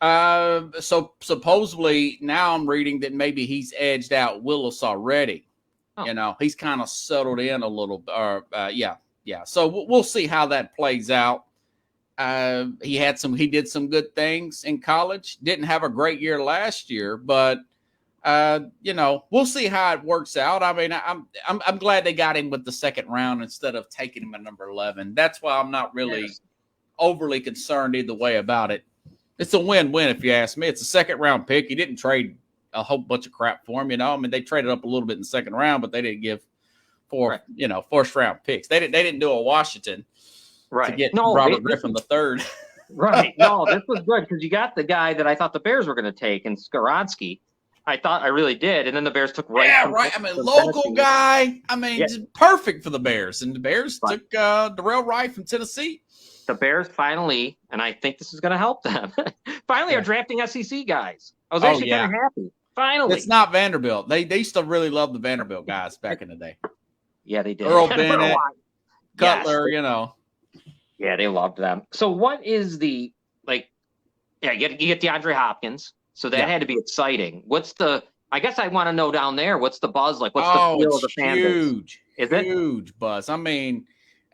so supposedly now I'm reading that maybe he's edged out Willis already. He's kind of settled in a little. Yeah. So we'll see how that plays out. He did some good things in college. Didn't have a great year last year, but we'll see how it works out. I mean, I'm glad they got him with the second round instead of taking him at number 11. That's why I'm not really overly concerned either way about it. It's a win-win if you ask me. It's a second round pick. He didn't trade a whole bunch of crap for him. I mean, they traded up a little bit in the second round, but they didn't give first round picks. They didn't do a Washington. Right. To get Robert Griffin III. Right. No, this was good because you got the guy that I thought the Bears were going to take, and Skoronski. I really did, and then the Bears took right. Yeah, right. I mean, local Tennessee guy. I mean, just perfect for the Bears, and the Bears took Darrell Wright from Tennessee. The Bears finally, and I think this is going to help them. Finally, are drafting SEC guys. I was actually kind of happy. Finally, it's not Vanderbilt. They used to really love the Vanderbilt guys back in the day. Yeah, they did. Earl Bennett, Cutler, Yeah, they loved them. So what is you get DeAndre Hopkins. So that had to be exciting. I guess I want to know down there, what's the buzz like? What's the feel of the fan base? Is it huge buzz? I mean,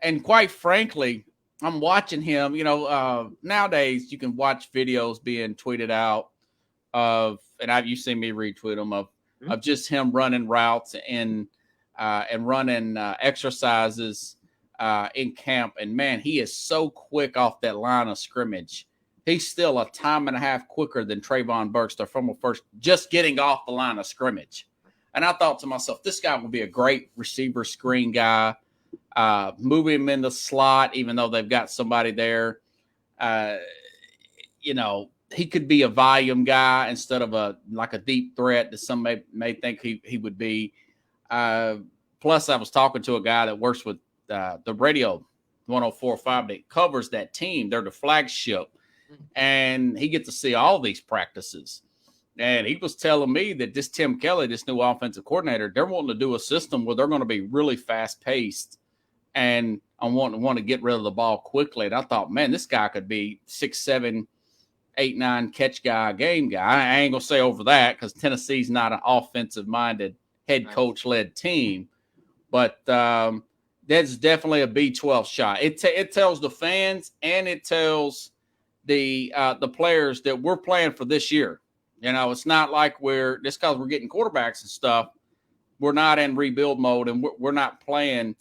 and quite frankly, I'm watching him, nowadays you can watch videos being tweeted out you've seen me retweet them of just him running routes and running exercises in camp. And man, he is so quick off that line of scrimmage. He's still a time and a half quicker than Trayvon Burks from a first, just getting off the line of scrimmage. And I thought to myself, this guy will be a great receiver screen guy. Move him in the slot, even though they've got somebody there. He could be a volume guy instead of a deep threat that some may think he would be. Plus, I was talking to a guy that works with the radio 104.5 that covers that team. They're the flagship. And he gets to see all these practices. And he was telling me that this Tim Kelly, this new offensive coordinator, they're wanting to do a system where they're going to be really fast-paced and I want to get rid of the ball quickly. And I thought, man, this guy could be 6, 7, 8, 9 catch guy, game guy. I ain't going to say over that because Tennessee's not an offensive-minded head coach-led team. But that's definitely a B12 shot. It tells the fans and it tells the players that we're playing for this year. It's not like just because we're getting quarterbacks and stuff, we're not in rebuild mode and we're not playing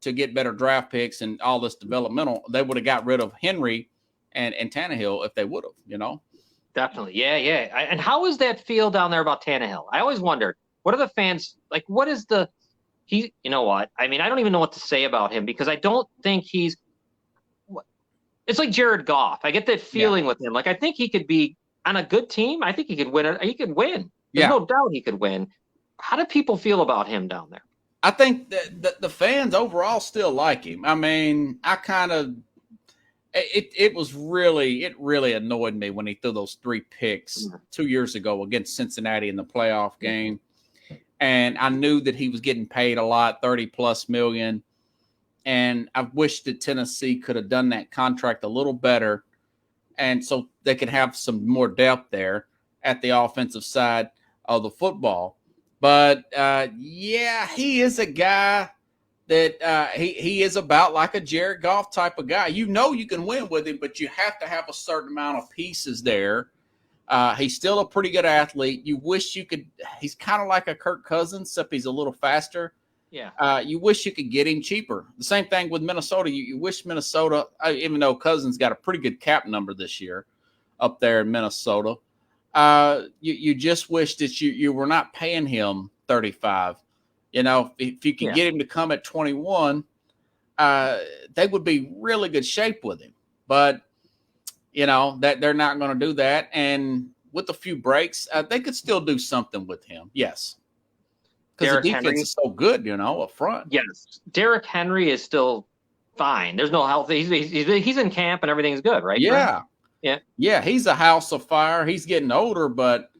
to get better draft picks and all this developmental. They would have got rid of Henry and Tannehill if they would have, Definitely. Yeah, yeah. And how is that feel down there about Tannehill? I always wondered, what are the fans like? What is you know what? I mean, I don't even know what to say about him because I don't think it's like Jared Goff. I get that Yeah. feeling with him. Like, I think he could be on a good team. I think he could win. He could win. There's Yeah. no doubt he could win. How do people feel about him down there? I think that the fans overall still like him. I mean, I kind of it really annoyed me when he threw those 3 picks 2 years ago against Cincinnati in the playoff game. And I knew that he was getting paid a lot, 30 plus million. And I wish that Tennessee could have done that contract a little better. And so they could have some more depth there at the offensive side of the football. But yeah, he is a guy that he is about like a Jared Goff type of guy. You know you can win with him, but you have to have a certain amount of pieces there. He's still a pretty good athlete. You wish you could – he's kind of like a Kirk Cousins, except he's a little faster. Yeah. You wish you could get him cheaper. The same thing with Minnesota. You wish Minnesota, even though Cousins got a pretty good cap number this year up there in Minnesota, you just wish that you were not paying him 35. You know, if you could get him to come at 21, they would be really good shape with him. But, you know, that they're not going to do that. And with a few breaks, they could still do something with him. Yes. Because the defense is so good, you know, up front. Yes. Derrick Henry is still fine. There's no health. He's in camp and everything's good, right? Yeah. Yeah. Yeah, he's a house of fire. He's getting older, but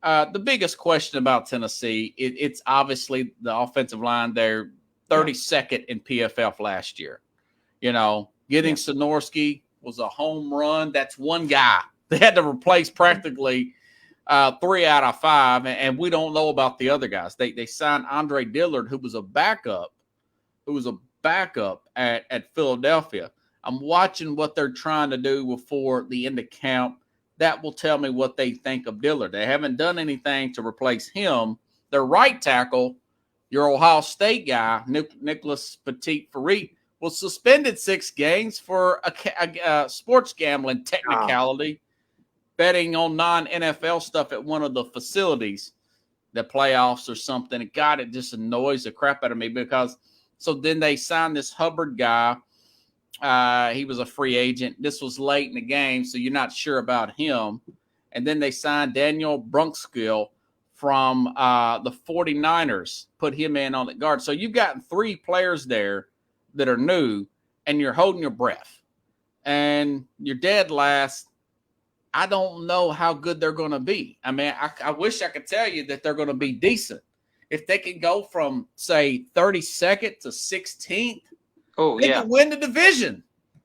the biggest question about Tennessee, it's obviously the offensive line. They're 32nd in PFF last year. You know, getting Sonorski was a home run. That's one guy. They had to replace practically 3 out of 5, and we don't know about the other guys. They signed Andre Dillard, who was a backup at Philadelphia. I'm watching what they're trying to do before the end of camp. That will tell me what they think of Dillard. They haven't done anything to replace him. Their right tackle, your Ohio State guy, Nicholas Petit-Ferret, was suspended 6 games for a sports gambling technicality, betting on non-NFL stuff at one of the facilities, the playoffs or something. And God, it just annoys the crap out of me because so then they signed this Hubbard guy. He was a free agent. This was late in the game, so you're not sure about him. And then they signed Daniel Brunskill from the 49ers, put him in on the guard. So you've gotten 3 players there that are new, and you're holding your breath. And you're dead last. I don't know how good they're going to be. I mean, I wish I could tell you that they're going to be decent. If they can go from, say, 32nd to 16th, they can win the division.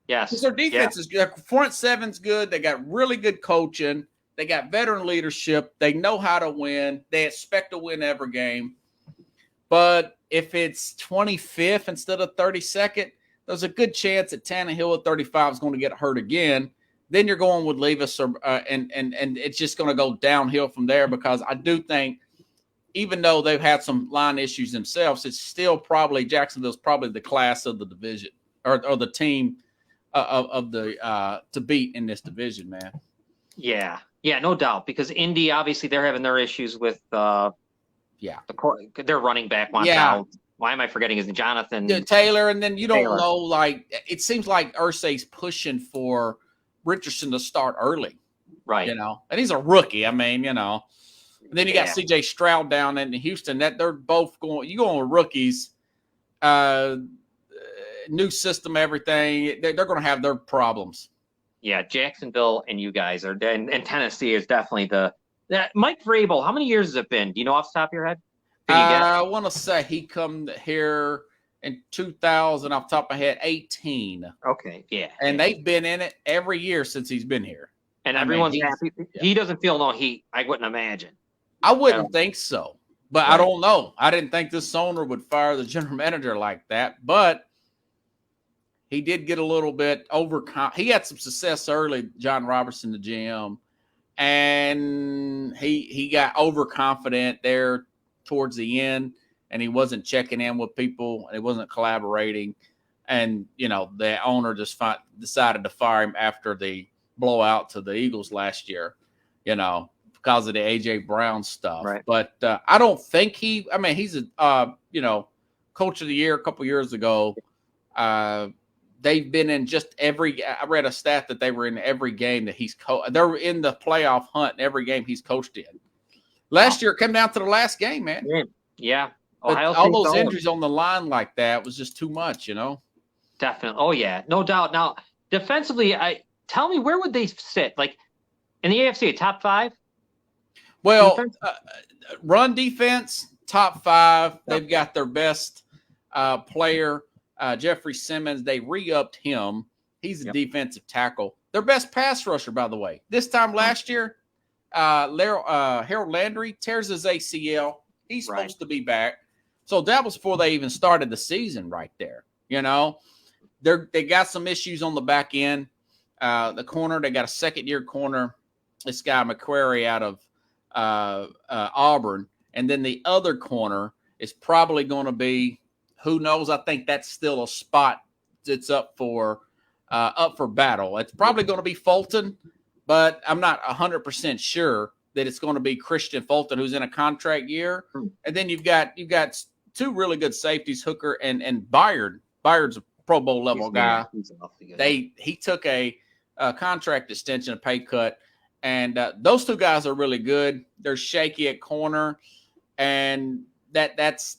Yes. Because their defense is good. Their front seven's good. They got really good coaching. They got veteran leadership. They know how to win. They expect to win every game. But if it's 25th instead of 32nd, there's a good chance that Tannehill at 35 is going to get hurt again. Then you're going with Levis, and it's just going to go downhill from there because I do think, even though they've had some line issues themselves, it's still probably Jacksonville's probably the class of the division or the team of the to beat in this division, man. Yeah, no doubt. Because Indy, obviously, they're having their issues with their running back wants out. Why am I forgetting his name? Jonathan Taylor, and then you don't know. Like it seems like Irsay's pushing for Richardson to start early, right? You know, and he's a rookie. I mean, you know. And then you got C.J. Stroud down in Houston. That they're both going. You going with rookies, new system, everything. They're going to have their problems. Yeah, Jacksonville and you guys are, and Tennessee is definitely that Mike Vrabel. How many years has it been? Do you know off the top of your head? I want to say he come here in 2000. Off the top of my head, 18. Okay, yeah. And they've been in it every year since he's been here. And everyone's happy. Yeah. He doesn't feel no heat. I wouldn't imagine. I wouldn't think so, but right. I don't know. I didn't think this owner would fire the general manager like that, but he did get a little bit he had some success early, John Robertson, the GM, and he got overconfident there towards the end, and he wasn't checking in with people, and he wasn't collaborating, and, you know, the owner just decided to fire him after the blowout to the Eagles last year. because of the AJ Brown stuff. Right. But I don't think he's a coach of the year a couple years ago. They've been in just I read a stat that they were in every game that he's they're in the playoff hunt in every game he's coached in. Last year it came down to the last game, man. Yeah. But all those injuries on the line like that was just too much, Definitely. Oh yeah, no doubt. Now, defensively, tell me, where would they sit? Like in the AFC, top 5? Well, run defense, top 5. Yep. They've got their best player, Jeffrey Simmons. They re-upped him. He's a defensive tackle. Their best pass rusher, by the way. This time last year, Harold Landry tears his ACL. He's supposed to be back. So that was before they even started the season right there. They got some issues on the back end. The corner, they got a second-year corner, this guy McQuarrie out of Auburn. And then the other corner is probably going to be, who knows? I think that's still a spot that's up for battle. It's probably going to be Fulton, but I'm not 100% sure that it's going to be Christian Fulton, who's in a contract year. And then you've got 2 really good safeties, Hooker and Byard. Byard's a Pro Bowl level guy. He took a contract extension, a pay cut, and those 2 guys are really good. They're shaky at corner, and that's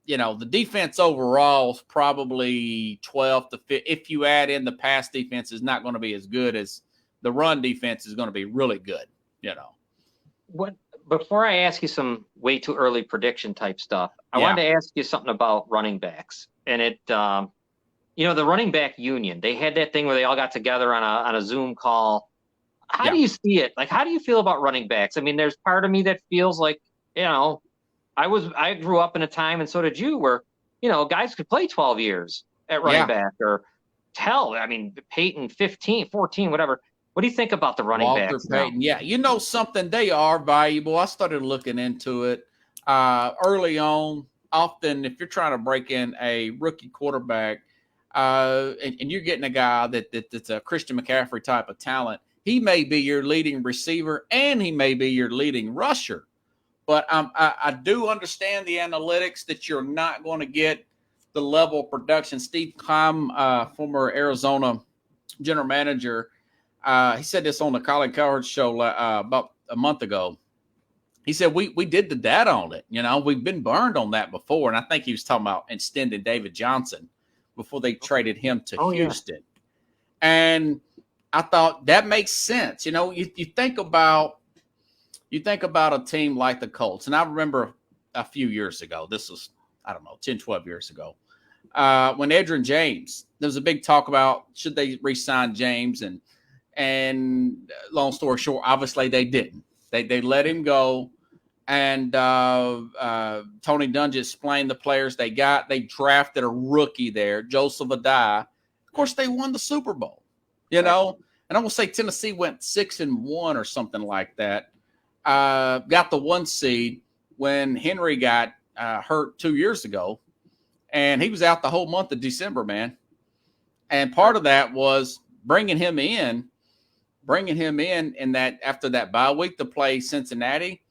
the defense overall is probably 12 to 15. If you add in the pass defense, is not going to be as good as the run defense is going to be really good. What? Before I ask you some way too early prediction type stuff, I wanted to ask you something about running backs. And the running back union, they had that thing where they all got together on a Zoom call. How do you see it? Like, how do you feel about running backs? I mean, there's part of me that feels like, I grew up in a time, and so did you, where, guys could play 12 years at running back, or Peyton 15, 14, whatever. What do you think about the running backs? Payton, something, they are valuable. I started looking into it early on. Often, if you're trying to break in a rookie quarterback, and you're getting a guy that's a Christian McCaffrey type of talent, he may be your leading receiver and he may be your leading rusher. But I do understand the analytics that you're not going to get the level of production. Steve Keim, former Arizona general manager, he said this on the Colin Cowherd show about a month ago. He said, we did the data on it. We've been burned on that before. And I think he was talking about extending David Johnson before they traded him to Houston. Yeah. And I thought that makes sense. You think about a team like the Colts. And I remember a few years ago, this was, 10, 12 years ago, when Edgerrin James, there was a big talk about should they re-sign James, and long story short, obviously they didn't. They let him go, and Tony Dungy explained the players they got. They drafted a rookie there, Joseph Adai. Of course, they won the Super Bowl, And I'm going to say Tennessee went 6-1 or something like that. Got the 1 seed when Henry got hurt 2 years ago, and he was out the whole month of December, man. And part of that was bringing him in that after that bye week to play Cincinnati.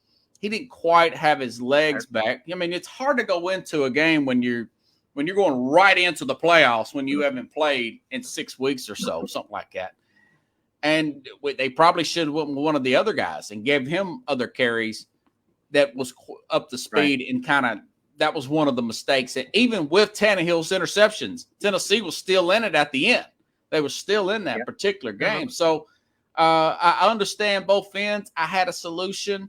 He didn't quite have his legs back. It's hard to go into a game when you're going right into the playoffs when you haven't played in 6 weeks or so, something like that. And they probably should have went with one of the other guys and gave him other carries that was up to speed, and that was one of the mistakes. And even with Tannehill's interceptions, Tennessee was still in it at the end. They were still in that particular game. So I understand both ends. I had a solution.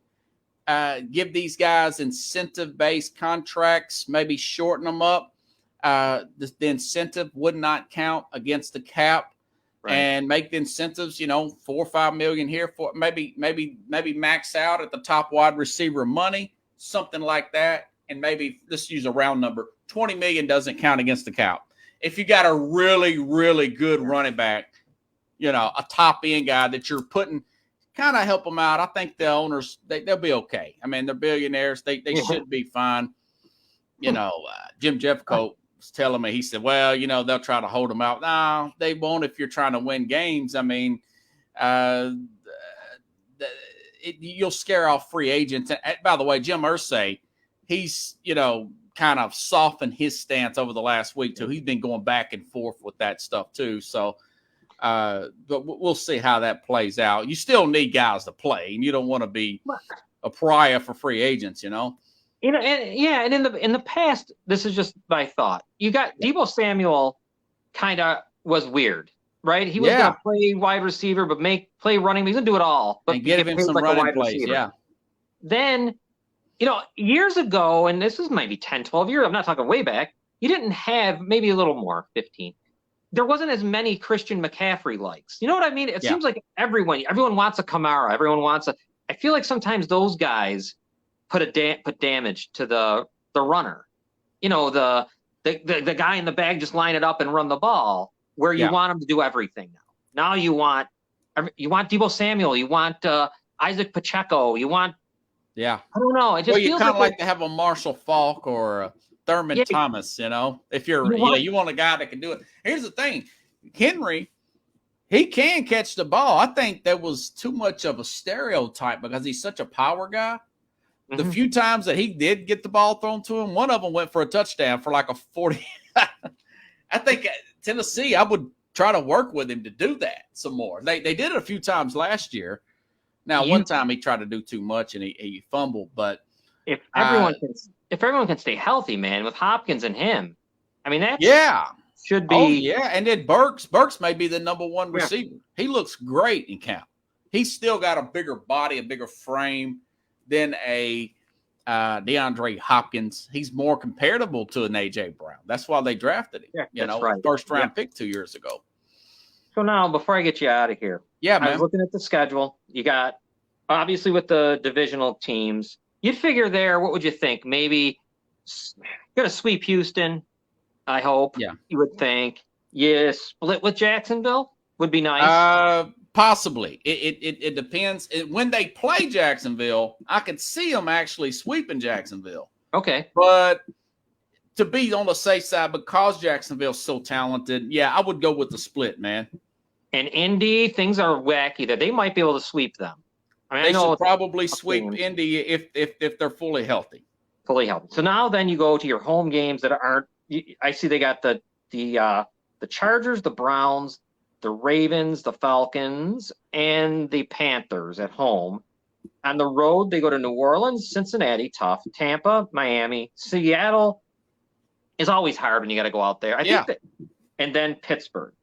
Give these guys incentive-based contracts, maybe shorten them up. The incentive would not count against the cap. And make the incentives, $4 or $5 million here, for maybe max out at the top wide receiver money, something like that. And maybe let's use a round number. $20 million doesn't count against the cap. If you got a really, really good running back, a top end guy that you're putting, kind of help them out. I think the owners, they'll be okay. They're billionaires. They should be fine. Jim Jeffcoat was telling me, he said, well, they'll try to hold them out. No, they won't if you're trying to win games. you'll scare off free agents. And by the way, Jim Irsay, he's, kind of softened his stance over the last week too. He's been going back and forth with that stuff too. So, but we'll see how that plays out. You still need guys to play, and you don't want to be a pariah for free agents, and in the past, this is just my thought. You got Deebo Samuel, kind of was weird, right? He was gonna play wide receiver, but play running. He's gonna do it all, but and give him some running plays. Receiver. Yeah. Then, years ago, and this is maybe 10, 12 years. I'm not talking way back. You didn't have, maybe a little more, 15. There wasn't as many Christian McCaffrey likes. You know what I mean? It seems like everyone wants a Kamara. Everyone wants I feel like sometimes those guys put damage to the runner. The guy in the bag, just line it up and run the ball, where you want him to do everything now. Now you want Deebo Samuel, you want Isaac Pacheco, you want I don't know. It just feels kind of like to have a Marshall Faulk or a Thurman Thomas, if you want a guy that can do it. Here's the thing, Henry, he can catch the ball. I think that was too much of a stereotype because he's such a power guy. Mm-hmm. The few times that he did get the ball thrown to him, one of them went for a touchdown for like a 40. I think Tennessee, I would try to work with him to do that some more. They did it a few times last year. Now, one time he tried to do too much and he fumbled, but if everyone can stay healthy, man, with Hopkins and him, I mean that should be. Oh yeah, and then Burks may be the number one receiver. He looks great in camp. He's still got a bigger body, a bigger frame than a DeAndre Hopkins. He's more comparable to an AJ Brown. That's why they drafted him. Right. First round pick 2 years ago. So now, before I get you out of here, man. I was looking at the schedule. You got, obviously, with the divisional teams, you'd figure there, what would you think? Maybe going to sweep Houston, I hope. Yeah. You would think. Yeah, split with Jacksonville would be nice. Possibly. It depends. When they play Jacksonville, I could see them actually sweeping Jacksonville. Okay. But to be on the safe side, because Jacksonville's so talented, I would go with the split, man. And Indy, things are wacky that they might be able to sweep them. I mean, they should probably sweep Indy if they're fully healthy. Fully healthy. So now then you go to your home games that aren't. I see they got the Chargers, the Browns, the Ravens, the Falcons, and the Panthers at home. On the road, they go to New Orleans, Cincinnati, tough. Tampa, Miami, Seattle is always hard when you got to go out there. I think and then Pittsburgh.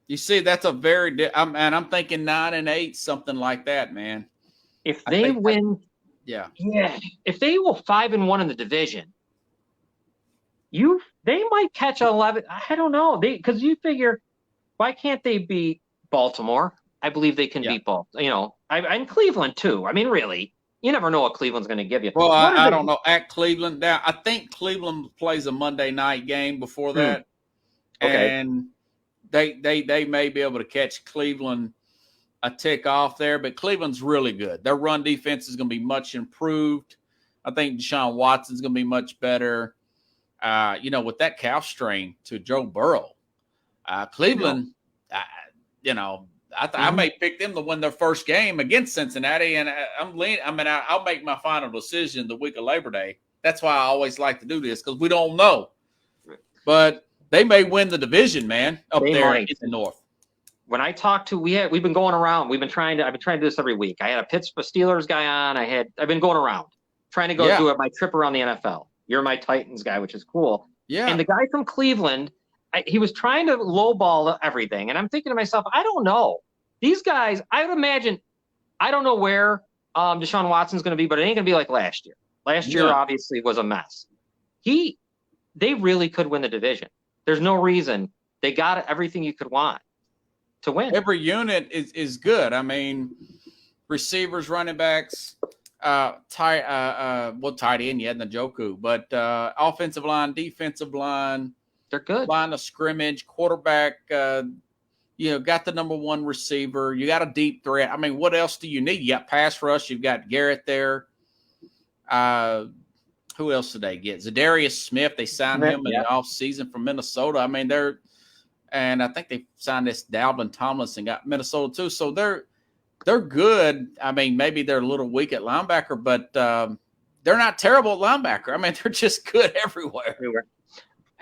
You see, that's a very. I'm thinking 9-8, something like that, man. If they win, if they go 5-1 in the division, they might catch 11. I don't know. Because you figure, why can't they beat Baltimore? I believe they can beat Baltimore. And Cleveland too. I mean, really, you never know what Cleveland's going to give you. Well, I don't know. At Cleveland, now I think Cleveland plays a Monday night game before that, and they may be able to catch Cleveland a tick off there. But Cleveland's really good. Their run defense is going to be much improved. I think Deshaun Watson's going to be much better. With that calf strain to Joe Burrow, Cleveland, I may pick them to win their first game against Cincinnati, and I'll make my final decision the week of Labor Day. That's why I always like to do this, because we don't know. But they may win the division, man, up there in the north. When I talked to, we've been going around. I've been trying to do this every week. I had a Pittsburgh Steelers guy on. I've been going around trying to go do my trip around the NFL. You're my Titans guy, which is cool. Yeah. And the guy from Cleveland, he was trying to lowball everything. And I'm thinking to myself, I don't know. These guys, I would imagine, I don't know where Deshaun Watson's going to be, but it ain't going to be like last year. Last year, obviously, was a mess. They really could win the division. There's no reason. They got everything you could want to win. Every unit is good. I mean, receivers, running backs, tight end, you had Njoku, but offensive line, defensive line, they're good. Line of scrimmage, quarterback, got the number one receiver. You got a deep threat. I mean, what else do you need? You got pass rush. You've got Garrett there. Who else did they get? Zadarius Smith. They signed him in the offseason from Minnesota. I mean, and I think they signed this Dalvin Tomlinson, got Minnesota too. So they're good. I mean, maybe they're a little weak at linebacker, but they're not terrible at linebacker. I mean, they're just good everywhere.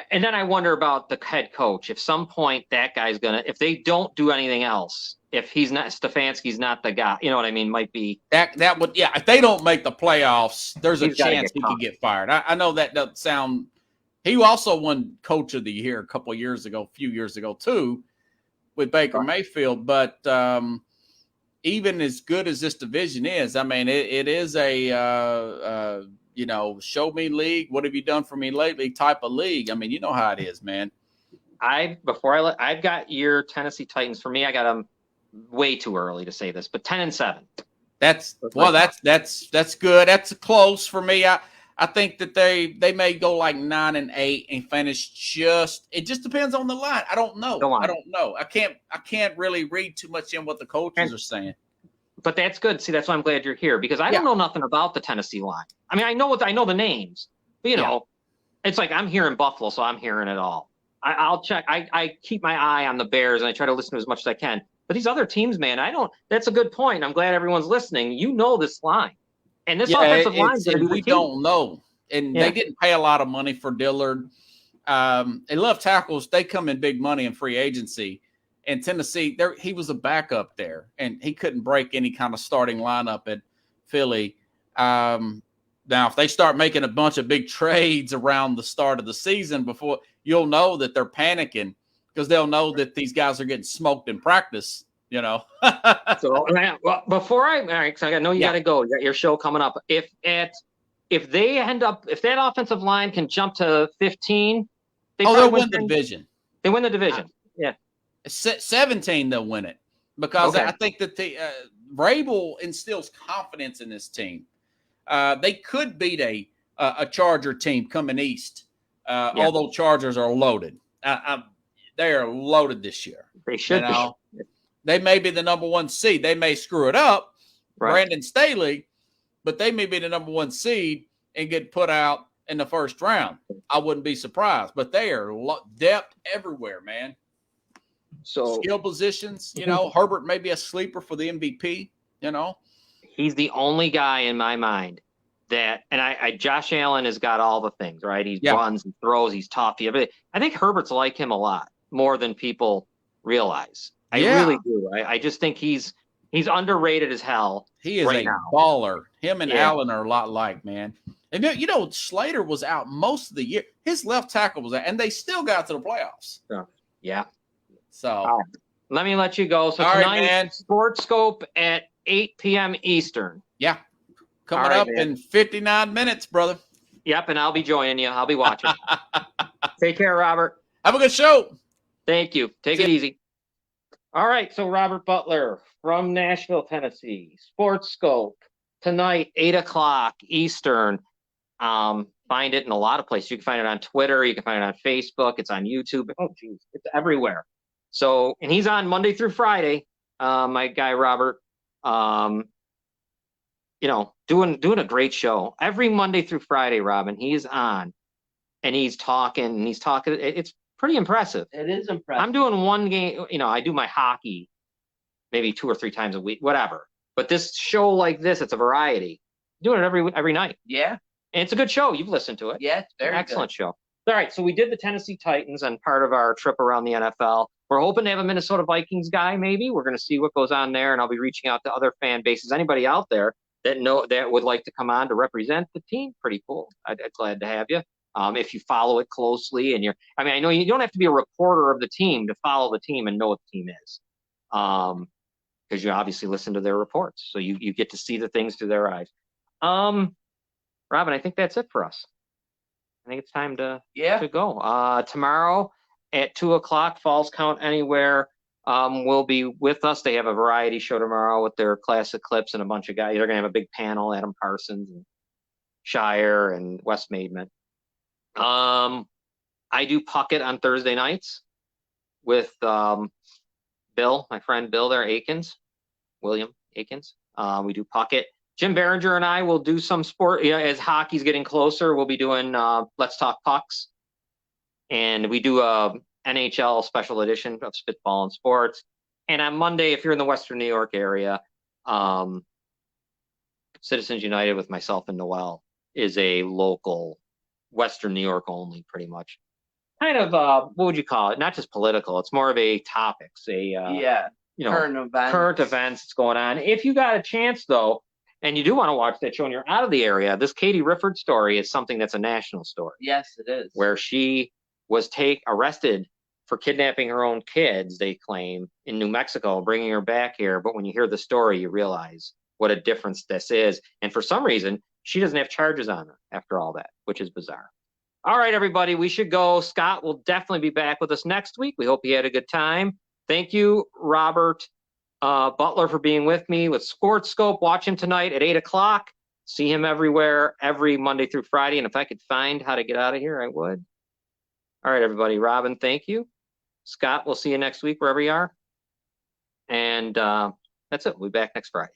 And then I wonder about the head coach. If some point that guy's if they don't do anything else, if he's not, Stefanski's not the guy, you know what I mean? Might be that would, yeah. If they don't make the playoffs, there's a He's gotta chance get he caught. could get fired. I know that doesn't sound. He also won Coach of the Year a few years ago too, with Baker Mayfield. But even as good as this division is, I mean, it is a show me league. What have you done for me lately? Type of league. I mean, you know how it is, man. I've got your Tennessee Titans. For me, I got them way too early to say this, but 10-7. That's good. That's close for me. I think that they may go like 9-8 and finish it just depends on the line. I don't know. I can't really read too much in what the coaches are saying. But that's good. See, that's why I'm glad you're here, because I don't know nothing about the Tennessee line. I mean, I know the names, but it's like I'm here in Buffalo, so I'm hearing it all. I'll check. I keep my eye on the Bears and I try to listen to as much as I can. But these other teams, man, that's a good point. I'm glad everyone's listening. You know this line. And this offensive line is going to be the key. Don't know. And they didn't pay a lot of money for Dillard. And left tackles, they come in big money in free agency. And Tennessee, he was a backup there, and he couldn't break any kind of starting lineup at Philly. Now, if they start making a bunch of big trades around the start of the season, you'll know that they're panicking, because they'll know that these guys are getting smoked in practice, So, well, before all right, so I know you got to go. You got your show coming up. If that offensive line can jump to 15, they'll win the division. They win the division. Yeah. 17, they'll win it, because I think that Vrabel instills confidence in this team. They could beat a Charger team coming east, although Chargers are loaded. They are loaded this year. They should be. They may be the number 1 seed. They may screw it up, right. Brandon Staley, but they may be the number 1 seed and get put out in the first round. I wouldn't be surprised, but they are depth everywhere, man. So skill positions, Herbert may be a sleeper for the MVP, He's the only guy in my mind that, and Josh Allen has got all the things, right? He runs, he throws, he's tough. I think Herbert's like him a lot more than people realize. I really do. I just think he's underrated as hell. He is a baller. Him and Allen are a lot like, man. And Slater was out most of the year. His left tackle was out, and they still got to the playoffs. Yeah. So let me let you go. So all tonight, right, man. SportSkope at 8 p.m. Eastern. Yeah. Coming up in 59 minutes, brother. Yep, and I'll be joining you. I'll be watching. Take care, Robert. Have a good show. Thank you. Take it easy. All right, so Robert Butler from Nashville, Tennessee. SportSkope tonight, 8 o'clock Eastern. Find it in a lot of places. You can find it on Twitter. You can find it on Facebook. It's on YouTube. Oh, geez, it's everywhere. So, and he's on Monday through Friday. My guy Robert, doing a great show every Monday through Friday. Robin, he's on, and he's talking. It's pretty impressive. It is impressive. I'm doing one game. I do my hockey maybe 2 or 3 times a week, whatever. But this show like this, it's a variety. I'm doing it every night. Yeah. And it's a good show. You've listened to it. Yeah, it's very excellent show. All right, so we did the Tennessee Titans and part of our trip around the NFL. We're hoping to have a Minnesota Vikings guy, maybe. We're going to see what goes on there, and I'll be reaching out to other fan bases. Anybody out there that would like to come on to represent the team, pretty cool. I'd glad to have you. If you follow it closely, I know you don't have to be a reporter of the team to follow the team and know what the team is, because you obviously listen to their reports, so you get to see the things through their eyes. Robin, I think that's it for us. I think it's time to go. Tomorrow at 2 o'clock, Falls Count Anywhere will be with us. They have a variety show tomorrow with their classic clips and a bunch of guys. They're going to have a big panel, Adam Parsons and Shire and Wes Maidman. I do Puckett on Thursday nights with Bill, my friend Bill there, William Akins. We do Puckett. Jim Behringer and I will do some sport. As hockey's getting closer, we'll be doing Let's Talk Pucks. And we do a NHL special edition of Spitball and Sports. And on Monday, if you're in the Western New York area, Citizens United with myself and Noel is a local Western New York only, pretty much. Kind of, what would you call it? Not just political. It's more of a topics, current events that's going on. If you got a chance, though, and you do want to watch that show and you're out of the area, this Katie Rifford story is something that's a national story. Yes, it is. Where she was arrested for kidnapping her own kids, they claim, in New Mexico, bringing her back here. But when you hear the story, you realize what a difference this is. And for some reason, she doesn't have charges on her after all that, which is bizarre. All right, everybody, we should go. Scott will definitely be back with us next week. We hope you had a good time. Thank you, Robert Butler, for being with me with SportSkope. Watch him tonight at 8 o'clock. See him everywhere, every Monday through Friday. And if I could find how to get out of here, I would. All right, everybody. Robin, thank you. Scott, we'll see you next week, wherever you are. And that's it. We'll be back next Friday.